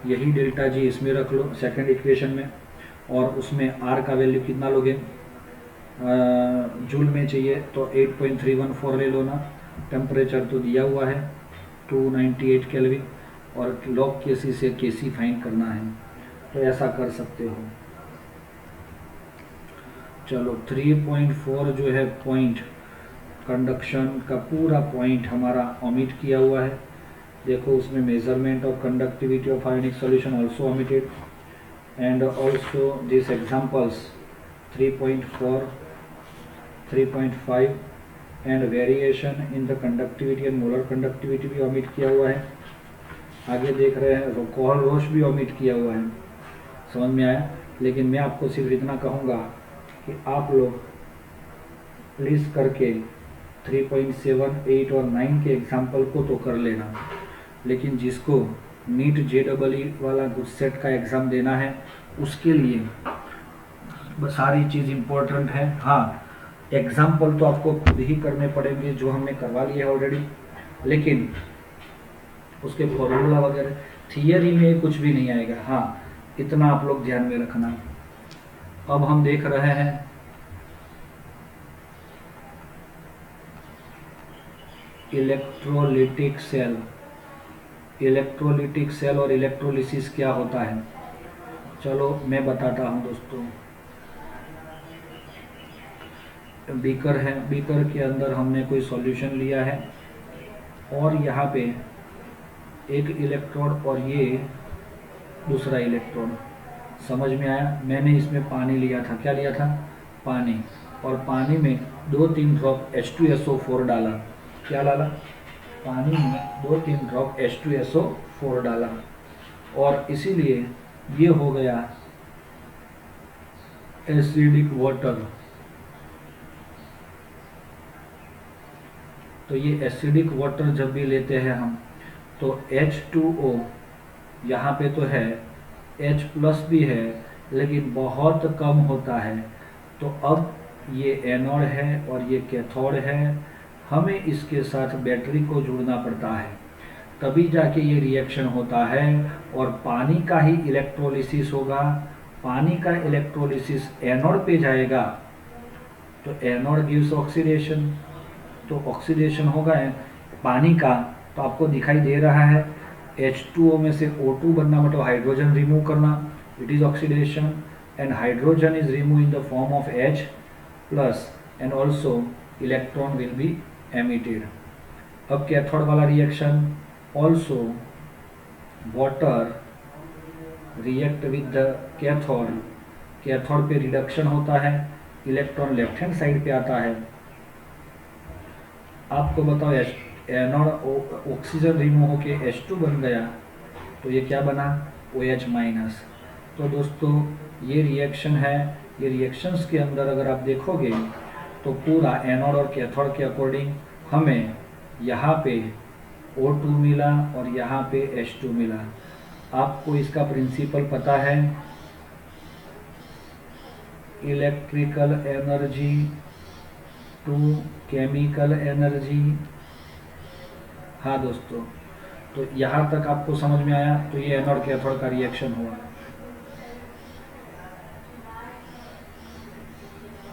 यही डेल्टा जी इसमें रख लो सेकंड इक्वेशन में, और उसमें r का वैल्यू कितना लोगे, जूल में चाहिए तो 8.314 ले लो ना। टेम्परेचर तो दिया हुआ है 298 केल्विन, और लॉग केसी से केसी फाइंड करना है, तो ऐसा कर सकते हो। चलो 3.4 जो है पॉइंट, कंडक्शन का पूरा पॉइंट हमारा ओमिट किया हुआ है। देखो उसमें measurement of conductivity of ionic solution also omitted, and also this examples 3.4, 3.5 and variation in the conductivity and molar conductivity भी ओमिट किया हुआ है। आगे देख रहे हैं कोहलरोश भी ओमिट किया हुआ है। समझ में आया? लेकिन मैं आपको सिर्फ इतना कहूँगा कि आप लोग प्लीज़ करके 3.7, 8 और 9 के एग्जाम्पल को तो कर लेना, लेकिन जिसको नीट JEE वाला गुजसेट का एग्ज़ाम देना है उसके लिए सारी चीज़ इम्पोर्टेंट है। हाँ, एग्जाम्पल तो आपको खुद ही करने पड़ेंगे जो हमने करवा लिए है ऑलरेडी, लेकिन उसके फॉर्मूला वगैरह थियरी में कुछ भी नहीं आएगा। हाँ, इतना आप लोग ध्यान में रखना। अब हम देख रहे हैं इलेक्ट्रोलिटिक सेल। इलेक्ट्रोलिटिक सेल और इलेक्ट्रोलिसिस क्या होता है, चलो मैं बताता हूँ दोस्तों। बीकर है, बीकर के अंदर हमने कोई सॉल्यूशन लिया है, और यहाँ पे एक इलेक्ट्रोड और ये दूसरा इलेक्ट्रोड। समझ में आया? मैंने इसमें पानी लिया था। क्या लिया था? पानी। और पानी में 2-3 ड्रॉप H2SO4 डाला। क्या डाला? पानी में 2-3 ड्रॉप H2SO4 डाला, और इसीलिए ये हो गया एसिडिक वाटर। तो ये एसिडिक वाटर जब भी लेते हैं हम, तो H2O यहाँ पे तो है, H+ भी है, लेकिन बहुत कम होता है। तो अब ये एनोड है और ये कैथोड है, हमें इसके साथ बैटरी को जोड़ना पड़ता है, तभी जाके ये रिएक्शन होता है, और पानी का ही इलेक्ट्रोलिसिस होगा। पानी का इलेक्ट्रोलिसिस एनोड पे जाएगा, तो एनोड गिव्स ऑक्सीडेशन। तो ऑक्सीडेशन होगा पानी का, तो आपको दिखाई दे रहा है H2O में से O2 बनना, मतलब हाइड्रोजन रिमूव करना, it is oxidation, and hydrogen is remove in the form of H+, and also electron will be emitted. अब कैथोड वाला reaction, also water react with the cathode. Cathode पे reduction होता है, electron left hand side पे आता है। आपको बताओ एनोड ऑक्सीजन रिमूव होके H2 बन गया, तो ये क्या बना, OH माइनस। तो दोस्तों ये रिएक्शन है। ये रिएक्शंस के अंदर अगर आप देखोगे तो पूरा एनोड और कैथोड के अकॉर्डिंग हमें यहाँ पे O2 मिला और यहाँ पे H2 मिला। आपको इसका प्रिंसिपल पता है, electrical energy to chemical energy. हाँ दोस्तों, तो यहाँ तक आपको समझ में आया। तो ये एनोड कैथोड का रिएक्शन हुआ।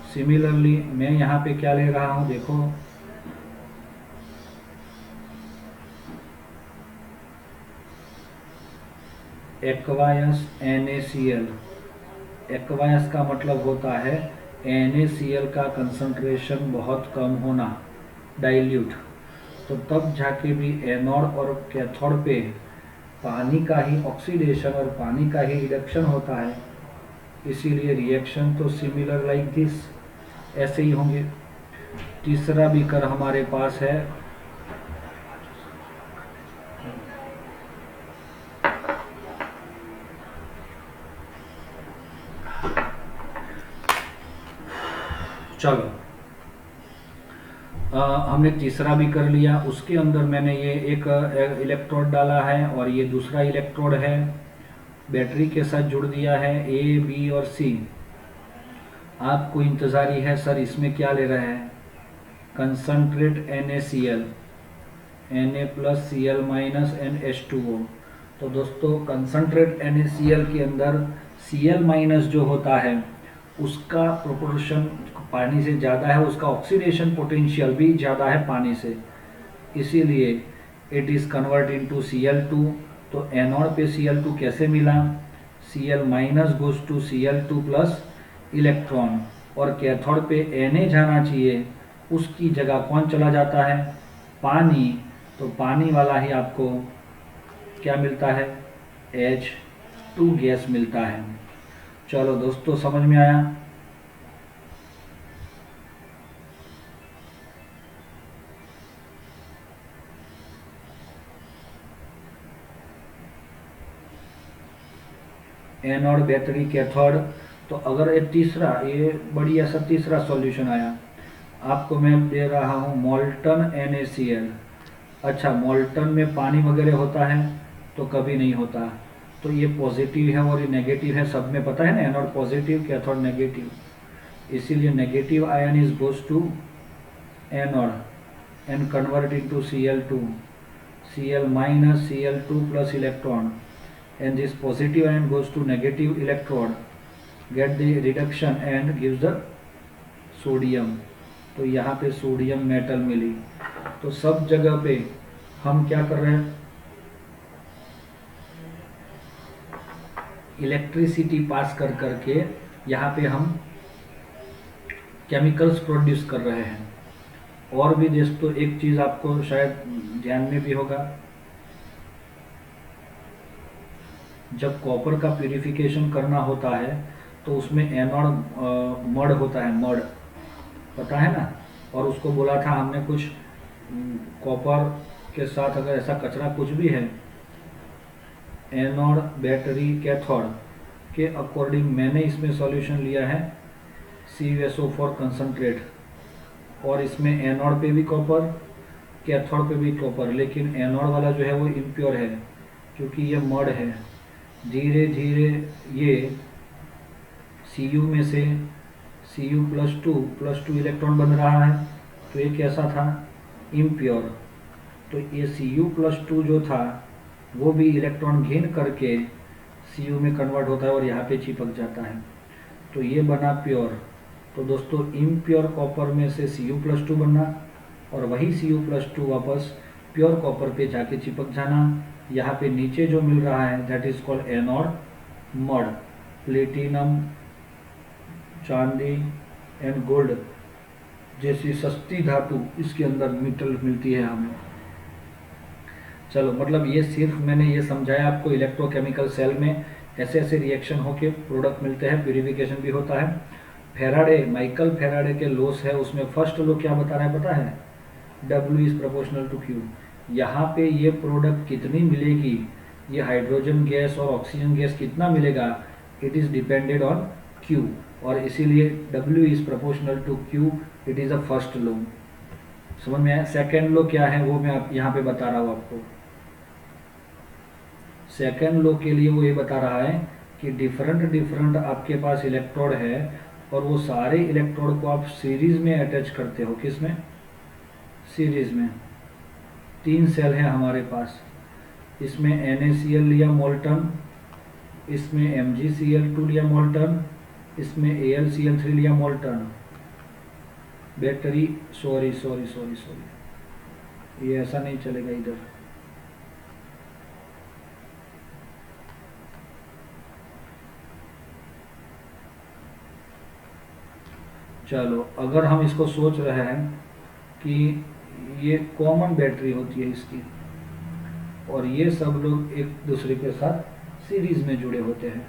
सिमिलरली मैं यहाँ पे क्या ले रहा हूँ, देखो एक्वायस NaCl। एक्वायस का मतलब होता है NaCl का कंसंट्रेशन बहुत कम होना, डाइल्यूट। तो तब जाके भी एनोड और कैथोड पे पानी का ही ऑक्सीडेशन और पानी का ही रिडक्शन होता है। इसीलिए रिएक्शन तो सिमिलर लाइक दिस, ऐसे ही होंगे। तीसरा बीकर हमारे पास है, चलो हमने तीसरा भी कर लिया। उसके अंदर मैंने ये एक इलेक्ट्रोड डाला है और ये दूसरा इलेक्ट्रोड है, बैटरी के साथ जुड़ दिया है, A, B और C। आपको इंतज़ारी है सर इसमें क्या ले रहे हैं, concentrate NaCl, Na plus Cl minus NH2O। तो दोस्तों कंसंट्रेट NaCl के अंदर Cl माइनस जो होता है उसका प्रोपोर्शन पानी से ज़्यादा है, उसका ऑक्सीडेशन पोटेंशियल भी ज़्यादा है पानी से, इसीलिए it is convert into Cl2। तो एनोड पे Cl2 कैसे मिला, Cl minus goes to Cl2 plus electron, और कैथोड पे Na जाना चाहिए, उसकी जगह कौन चला जाता है, पानी। तो पानी वाला ही आपको क्या मिलता है, H2 गैस मिलता है। चलो दोस्तों समझ में आया। Anode, battery, cathode. तो अगर एक तीसरा, ये बढ़िया सा तीसरा सॉल्यूशन आया, आपको मैं दे रहा हूँ मोल्टन NaCl। अच्छा, मोल्टन में पानी वगैरह होता है तो कभी नहीं होता। तो ये पॉजिटिव है और ये नेगेटिव है, सब में पता है ना, एनोड पॉजिटिव कैथोड नेगेटिव। इसीलिए negative ion is goes to anode and convert into Cl2, Cl minus Cl2 plus electron, and this positive ion goes to negative electrode, get the reduction and gives the sodium. तो यहाँ पे sodium metal मिली। तो सब जगह पे हम क्या कर रहे हैं, इलेक्ट्रिसिटी पास कर करके यहाँ पे हम केमिकल्स प्रोड्यूस कर रहे हैं। और भी दोस्तों एक चीज़ आपको शायद ध्यान में भी होगा, जब कॉपर का प्यूरिफिकेशन करना होता है तो उसमें एनोड मड होता है, मड पता है ना। और उसको बोला था हमने कुछ कॉपर के साथ अगर ऐसा कचरा कुछ भी है, एनोड, बैटरी, कैथोड के अकॉर्डिंग मैंने इसमें सॉल्यूशन लिया है CuSO4 कंसंट्रेट, और इसमें एनोड पे भी कॉपर, कैथोड पे भी कॉपर, लेकिन एनोड वाला जो है वो इम्प्योर है क्योंकि ये मड है। धीरे धीरे ये Cu में से Cu+2 इलेक्ट्रॉन बन रहा है, तो ये कैसा था, इम्प्योर। तो ये Cu+2 जो था वो भी इलेक्ट्रॉन गेन करके Cu में कन्वर्ट होता है और यहाँ पे चिपक जाता है, तो ये बना प्योर। तो दोस्तों इम्प्योर कॉपर में से Cu+2 बनना और वही Cu+2 वापस प्योर कॉपर पे जाके चिपक जाना। यहाँ पे नीचे जो मिल रहा है that is called anode mud. Platinum, चांदी एंड गोल्ड जैसी सस्ती धातु इसके अंदर मेटल मिलती है हमें। चलो मतलब ये सिर्फ मैंने ये समझाया आपको, इलेक्ट्रोकेमिकल सेल में ऐसे ऐसे रिएक्शन होके प्रोडक्ट मिलते हैं, प्यूरिफिकेशन भी होता है। फेराडे, माइकल फेराडे के लॉस है, उसमें फर्स्ट लॉ क्या बता रहा है पता है, W is proportional to Q। यहाँ पे ये प्रोडक्ट कितनी मिलेगी, ये हाइड्रोजन गैस और ऑक्सीजन गैस कितना मिलेगा, it is depended on Q, और इसीलिए W is proportional to Q, it is a first law. समझ में आया? सेकेंड लॉ क्या है वो मैं आप यहाँ पे बता रहा हूँ आपको। सेकेंड लॉ के लिए वो ये बता रहा है कि डिफरेंट आपके पास इलेक्ट्रोड है और वो सारे इलेक्ट्रोड को आप सीरीज में अटैच करते हो। किस में? सीरीज में। 3 सेल है हमारे पास, इसमें NaCl लिया मोल्टन, इसमें MgCl2 लिया मोल्टन, इसमें AlCl3 लिया मोल्टन। बैटरी सॉरी, ये ऐसा नहीं चलेगा इधर। चलो, अगर हम इसको सोच रहे हैं कि ये कॉमन बैटरी होती है इसकी, और ये सब लोग एक दूसरे के साथ सीरीज में जुड़े होते हैं,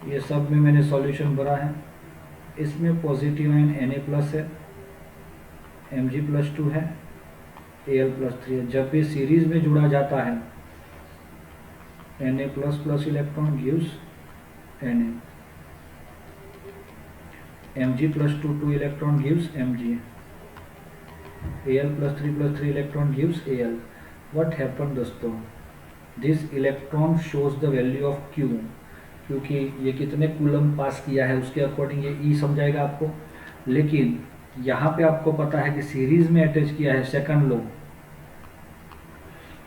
ये सब में मैंने सॉल्यूशन भरा है। इसमें पॉजिटिव आयन Na+ है, Mg+2 है, Al+3 है। जब ये सीरीज में जुड़ा जाता है, Na++ electron gives Na, Mg+2 2 electron gives Mg, Al+3 electron gives Al। What happen दोस्तों, this electron shows the value of Q, क्योंकि ये कितने कूलम पास किया है उसके अकॉर्डिंग ये E समझाएगा आपको। लेकिन यहाँ पे आपको पता है कि सीरीज में अटैच किया है सेकंड लॉ,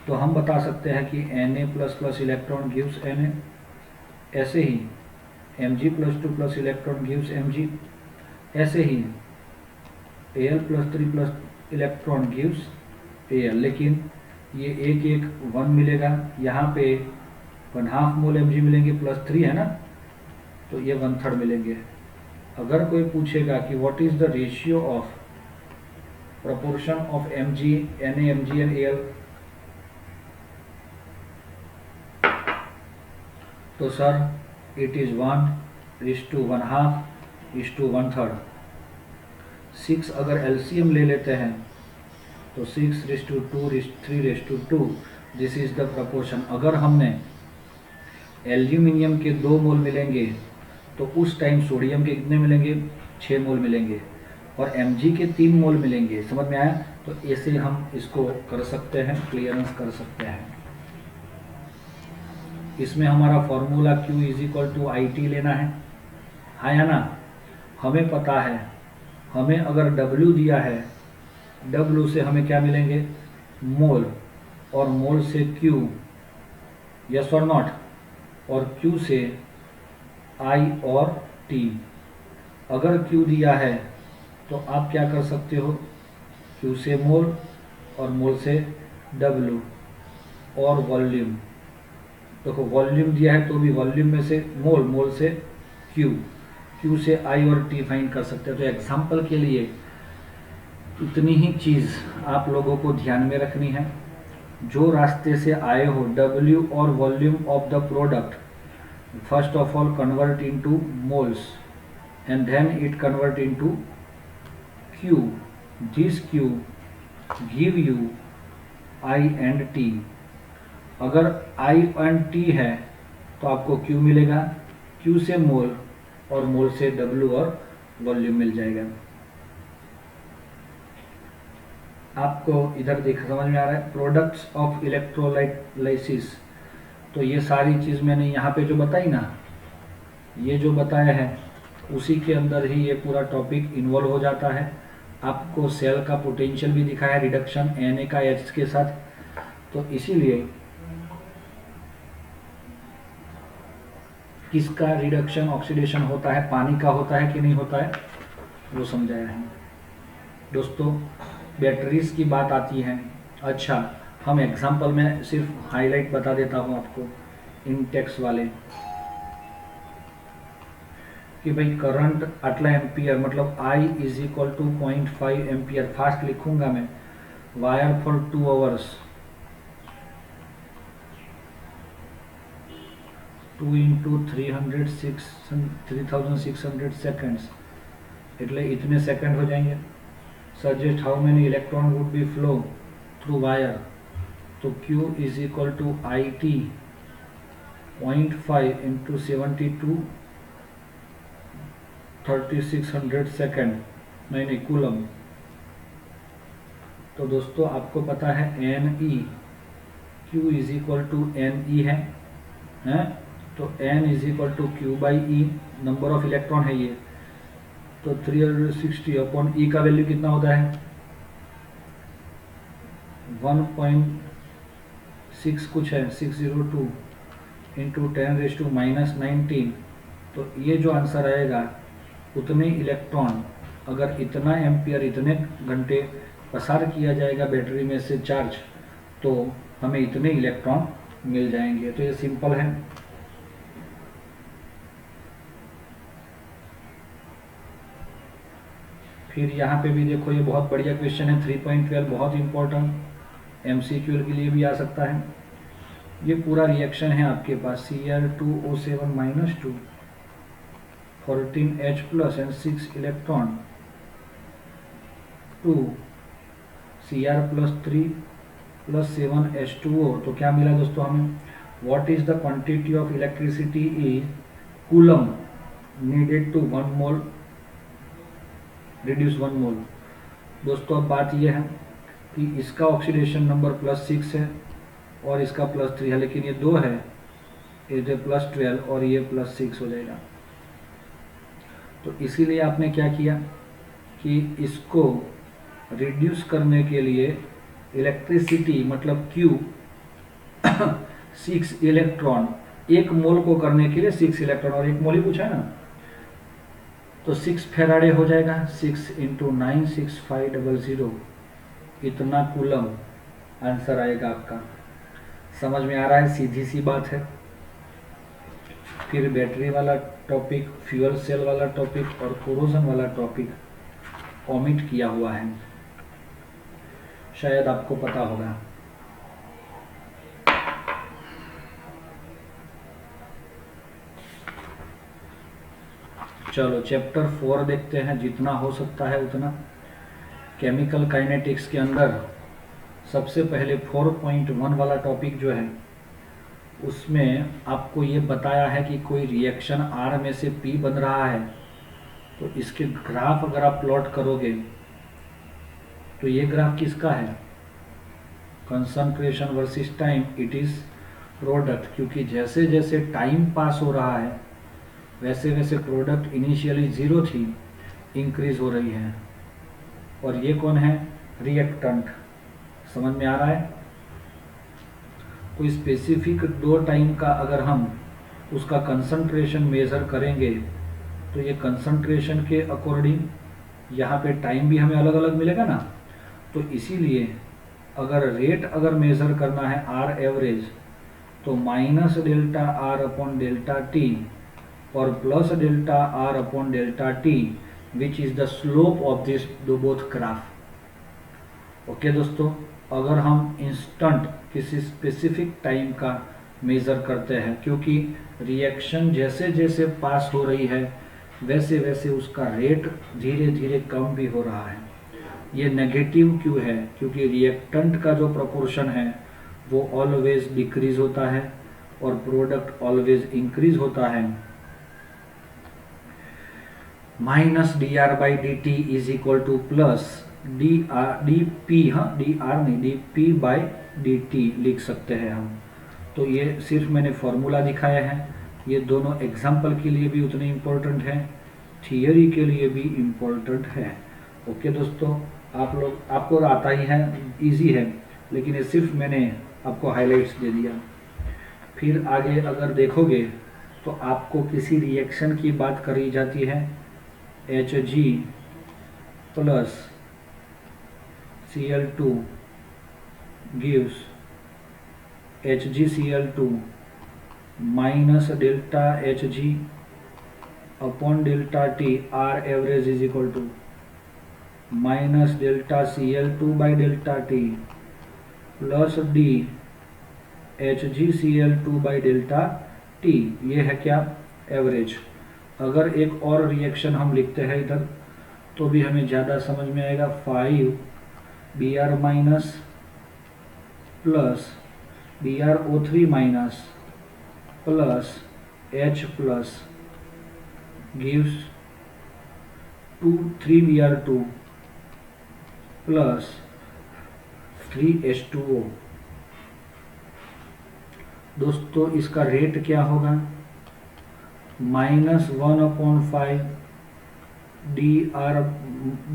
तो हम बता सकते हैं कि Na++ इलेक्ट्रॉन गिव्स Na, ऐसे ही Mg+2+ इलेक्ट्रॉन गिव्स Mg, ऐसे ही Al+3+ इलेक्ट्रॉन गिव्स Al। लेकिन ये एक 1 मिलेगा, यहाँ पे 1/2 मोल Mg मिलेंगे, +3 है ना, तो ये 1/3 मिलेंगे। अगर कोई पूछेगा कि what is the ratio of proportion of Mg, Na, Mg and Al, तो सर इट इज 1:1/2:1/3। 6 अगर एलसीएम ले लेते हैं तो 6:2:3:2, दिस इज द प्रपोर्शन। अगर हमने एल्यूमिनियम के 2 मोल मिलेंगे तो उस टाइम सोडियम के कितने मिलेंगे, 6 मोल मिलेंगे, और Mg के 3 मोल मिलेंगे। समझ में आया? तो ऐसे हम इसको कर सकते हैं, क्लियरेंस कर सकते हैं। इसमें हमारा फॉर्मूला Q = IT लेना है, आया ना? हमें पता है, हमें अगर W दिया है, W से हमें क्या मिलेंगे, मोल, और मोल से Q, यस और नॉट, और Q से I और T। अगर Q दिया है तो आप क्या कर सकते हो, Q से मोल और मोल से W, और वॉल्यूम, देखो वॉल्यूम दिया है तो भी वॉल्यूम में से मोल, मोल से Q, Q से I और T फाइंड कर सकते हैं। तो एग्जाम्पल के लिए इतनी ही चीज़ आप लोगों को ध्यान में रखनी है। जो रास्ते से आए हो, W और volume of the product, first of all convert into moles and then it convert into Q। This Q give you I and T। अगर I एंड T है तो आपको Q मिलेगा, Q से मोल और मोल से W और वॉल्यूम मिल जाएगा। आपको इधर देख समझ में आ रहा है, प्रोडक्ट्स ऑफ इलेक्ट्रोलाइसिस। तो ये सारी चीज़ मैंने यहाँ पे जो बताई ना, ये जो बताया है उसी के अंदर ही ये पूरा टॉपिक इन्वॉल्व हो जाता है। आपको सेल का पोटेंशियल भी दिखाया, रिडक्शन Na का H के साथ। तो इसीलिए किसका रिडक्शन ऑक्सीडेशन होता है, पानी का होता है कि नहीं होता है, वो समझाया है दोस्तों। बैटरीज की बात आती है, अच्छा हम एग्जांपल में सिर्फ हाईलाइट बता देता हूँ आपको इन टेक्स्ट वाले, कि भाई करंट अटला एम्पियर, मतलब I = 0.5 एम्पियर। फास्ट लिखूंगा मैं, वायर फॉर 2 आवर्स, 2 × 3600 सेकेंड्स, એટલે इतने सेकंड हो जाएंगे। suggest how many electron would be flow through wire. तो Q is equal to IT 0.5 into 72 3600 second, नहीं कूलम। तो दोस्तों आपको पता है NE, Q is equal to NE है, तो N is equal to Q by E, number of electron है ये। तो 360 अपॉन E का वैल्यू कितना होता है 1.6 कुछ है 602 इंटू 10⁻⁻19। तो ये जो आंसर आएगा उतने इलेक्ट्रॉन, अगर इतना एम्पियर इतने घंटे पसार किया जाएगा बैटरी में से चार्ज, तो हमें इतने इलेक्ट्रॉन मिल जाएंगे। तो ये सिंपल है। फिर यहाँ पे भी देखो, ये बहुत बढ़िया क्वेश्चन है 3.12, बहुत इंपॉर्टेंट, MCQ के लिए भी आ सकता है। ये पूरा रिएक्शन है आपके पास, Cr2O7-2 14H plus and 6 electron to Cr plus 3 plus 7H2O। तो क्या मिला दोस्तों हमें, what is the quantity of electricity is coulomb needed to 1 mole reduce 1 mole. दोस्तों अब बात यह है कि इसका ऑक्सीडेशन नंबर +6 है और इसका +3 है, लेकिन ये 2 है, ये +12 और ये +6 हो जाएगा। तो इसीलिए आपने क्या किया कि इसको रिड्यूस करने के लिए इलेक्ट्रिसिटी मतलब Q 6 इलेक्ट्रॉन, 1 मोल को करने के लिए 6 इलेक्ट्रॉन, और 1 मोल ही पूछा है ना, तो 6 फेराडे हो जाएगा, 6 × 9 6500, इतना कूलम आंसर आएगा आपका। समझ में आ रहा है, सीधी सी बात है। फिर बैटरी वाला टॉपिक, फ्यूल सेल वाला टॉपिक और कोरोजन वाला टॉपिक ओमिट किया हुआ है, शायद आपको पता होगा। चलो चैप्टर 4 देखते हैं, जितना हो सकता है उतना। केमिकल काइनेटिक्स के अंदर सबसे पहले 4.1 वाला टॉपिक जो है, उसमें आपको ये बताया है कि कोई रिएक्शन R में से P बन रहा है, तो इसके ग्राफ अगर आप प्लॉट करोगे तो ये ग्राफ किसका है, concentration versus time, it is product, क्योंकि जैसे जैसे टाइम पास हो रहा है वैसे वैसे प्रोडक्ट इनिशियली 0 थी, इंक्रीज हो रही है। और ये कौन है, रिएक्टेंट। समझ में आ रहा है। कोई स्पेसिफिक 2 टाइम का अगर हम उसका कंसंट्रेशन मेजर करेंगे तो ये कंसंट्रेशन के अकॉर्डिंग यहाँ पे टाइम भी हमें अलग अलग मिलेगा ना। तो इसीलिए अगर रेट अगर मेजर करना है R एवरेज, तो -ΔR/ΔT और +ΔR/ΔT which is the slope of this both graph. Okay दोस्तों, अगर हम इंस्टेंट किसी स्पेसिफिक टाइम का मेजर करते हैं, क्योंकि रिएक्शन जैसे जैसे पास हो रही है वैसे वैसे उसका रेट धीरे धीरे कम भी हो रहा है। ये नेगेटिव क्यों है, क्योंकि रिएक्टेंट का जो प्रोपोर्शन है वो ऑलवेज डिक्रीज होता है और प्रोडक्ट ऑलवेज इंक्रीज होता है। -dR/dt is equal two plus dP, हाँ dR नहीं dP/dt लिख सकते हैं हम। तो ये सिर्फ मैंने फॉर्मूला दिखाया है, ये दोनों एग्जाम्पल के लिए भी उतने इम्पोर्टेंट है, थियरी के लिए भी इम्पोर्टेंट है। ओके दोस्तों, आपको आता ही है, इजी है, लेकिन ये सिर्फ मैंने आपको हाइलाइट्स दे दिया। फिर आगे अगर देखोगे तो आपको किसी रिएक्शन की बात करी जाती है, Hg plus Cl2 gives HgCl2 minus delta Hg upon delta T, R average is equal to minus delta Cl2 by delta T plus D HgCl2 by delta T। ये है क्या, एवरेज। अगर एक और रिएक्शन हम लिखते हैं इधर, तो तो भी हमें ज़्यादा समझ में आएगा। 5 Br minus plus BrO3 minus plus H plus gives 3Br2 plus 3H2O। दोस्तों इसका रेट क्या होगा? -1/5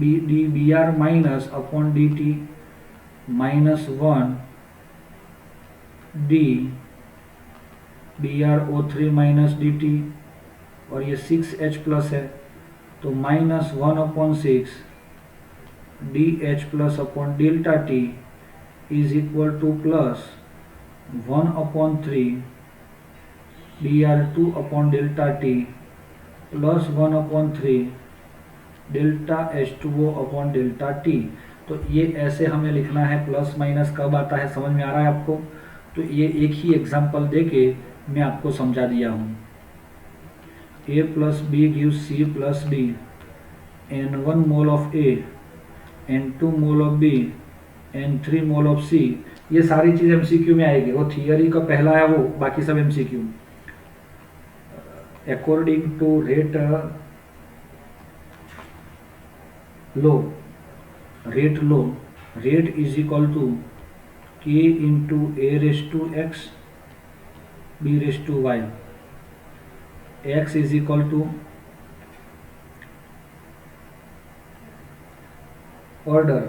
dBr minus upon dt -1 dBrO3 minus dt, और ये 6H प्लस है तो -1/6 dH plus upon delta T is equal two plus 1/3 Br2 upon delta T plus 1/3 delta H2O upon delta T। तो ये ऐसे हमें लिखना है। प्लस माइनस कब आता है समझ में आ रहा है आपको? तो ये एक ही एग्जांपल देके मैं आपको समझा दिया हूँ। A plus B gives C plus D, N1 mole of A, N2 mole of B, N3 mole of C। ये सारी चीज़ MCQ में आएगी। वो थियरी का पहला है वो, बाकी सब MCQ। According to rate law, rate is equal to K into A⁻x B⁻y। x is equal to order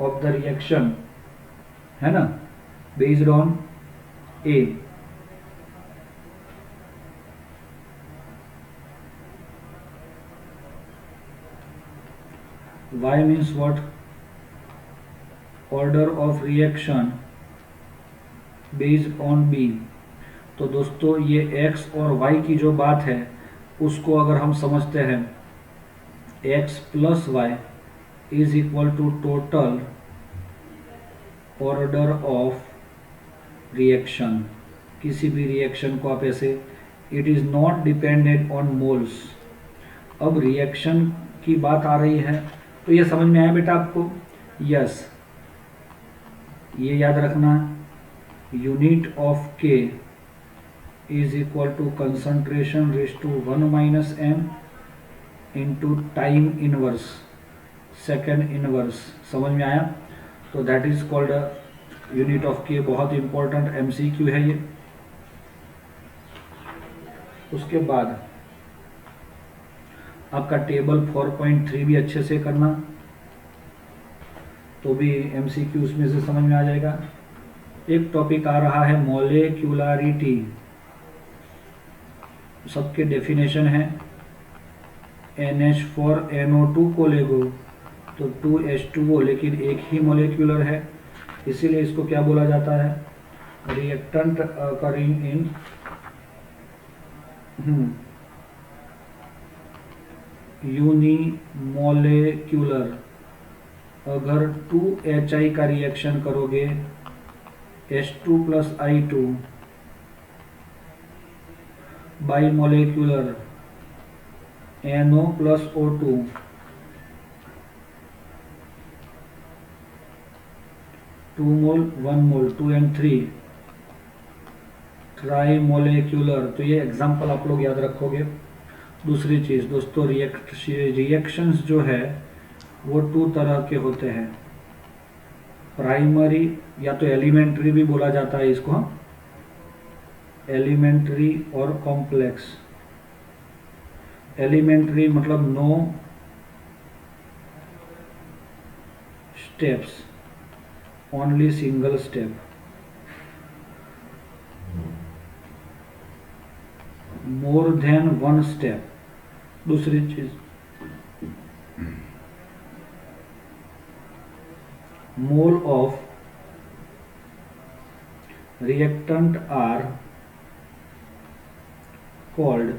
of the reaction, है ना, based on A। y means what? Order of reaction based on B। तो दोस्तों ये x और y की जो बात है उसको अगर हम समझते हैं, x plus y is equal to total order of reaction. किसी भी रिएक्शन को आप ऐसे, it is not dependent on moles. अब रिएक्शन की बात आ रही है तो ये समझ में आया बेटा आपको? यस, ये याद रखना, unit of K is equal to concentration raise to 1 minus m into time inverse, second inverse. समझ में आया? तो that is called unit of K। बहुत इंपॉर्टेंट MCQ है ये। उसके बाद आपका टेबल 4.3 भी अच्छे से करना, तो भी MCQ उसमें से समझ में आ जाएगा। एक टॉपिक आ रहा है मोलेक्युलरिटी, सबके डेफिनेशन है। NH4NO2 को लेगो तो 2H2O, लेकिन एक ही मोलेक्यूलर है, इसीलिए इसको क्या बोला जाता है? Reactant occurring in unimolecular. अगर 2HI का रिएक्शन करोगे H2 plus I2 bimolecular NO plus O2 2 mole 1 mole 2 and 3 trimolecular. तो ये एग्जाम्पल आप लोग याद रखोगे। दूसरी चीज़ दोस्तों, रिएक्शंस जो है वो 2 तरह के होते हैं। प्राइमरी या तो एलिमेंट्री भी बोला जाता है इसको, एलिमेंट्री और कॉम्प्लेक्स। एलिमेंट्री मतलब no steps, only single step. More than 1 step. दूसरी चीज, mole of reactant are called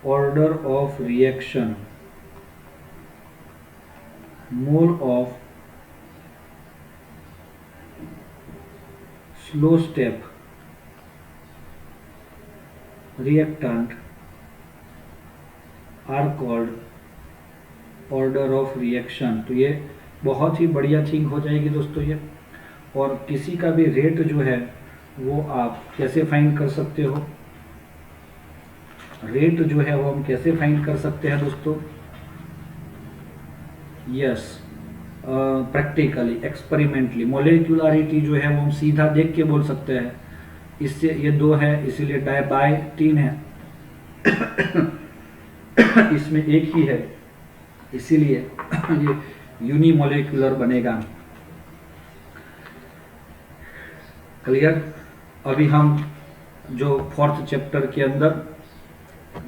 order of reaction. Mole of slow step reactant are called order of reaction. तो ये बहुत ही बढ़िया थिंग हो जाएगी दोस्तों ये। और किसी का भी रेट जो है वो आप कैसे फाइंड कर सकते हो, रेट जो है वो हम कैसे फाइंड कर सकते हैं दोस्तों? Yes, practically, experimentally. मोलिकुलरिटी जो है वो हम सीधा देख के बोल सकते हैं। इससे ये 2 है इसीलिए डाई बाय 3 है। इसमें एक ही है इसीलिए ये यूनिमोलिकुलर बनेगा। क्लियर? अभी हम जो 4th चैप्टर के अंदर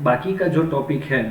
बाकी का जो टॉपिक है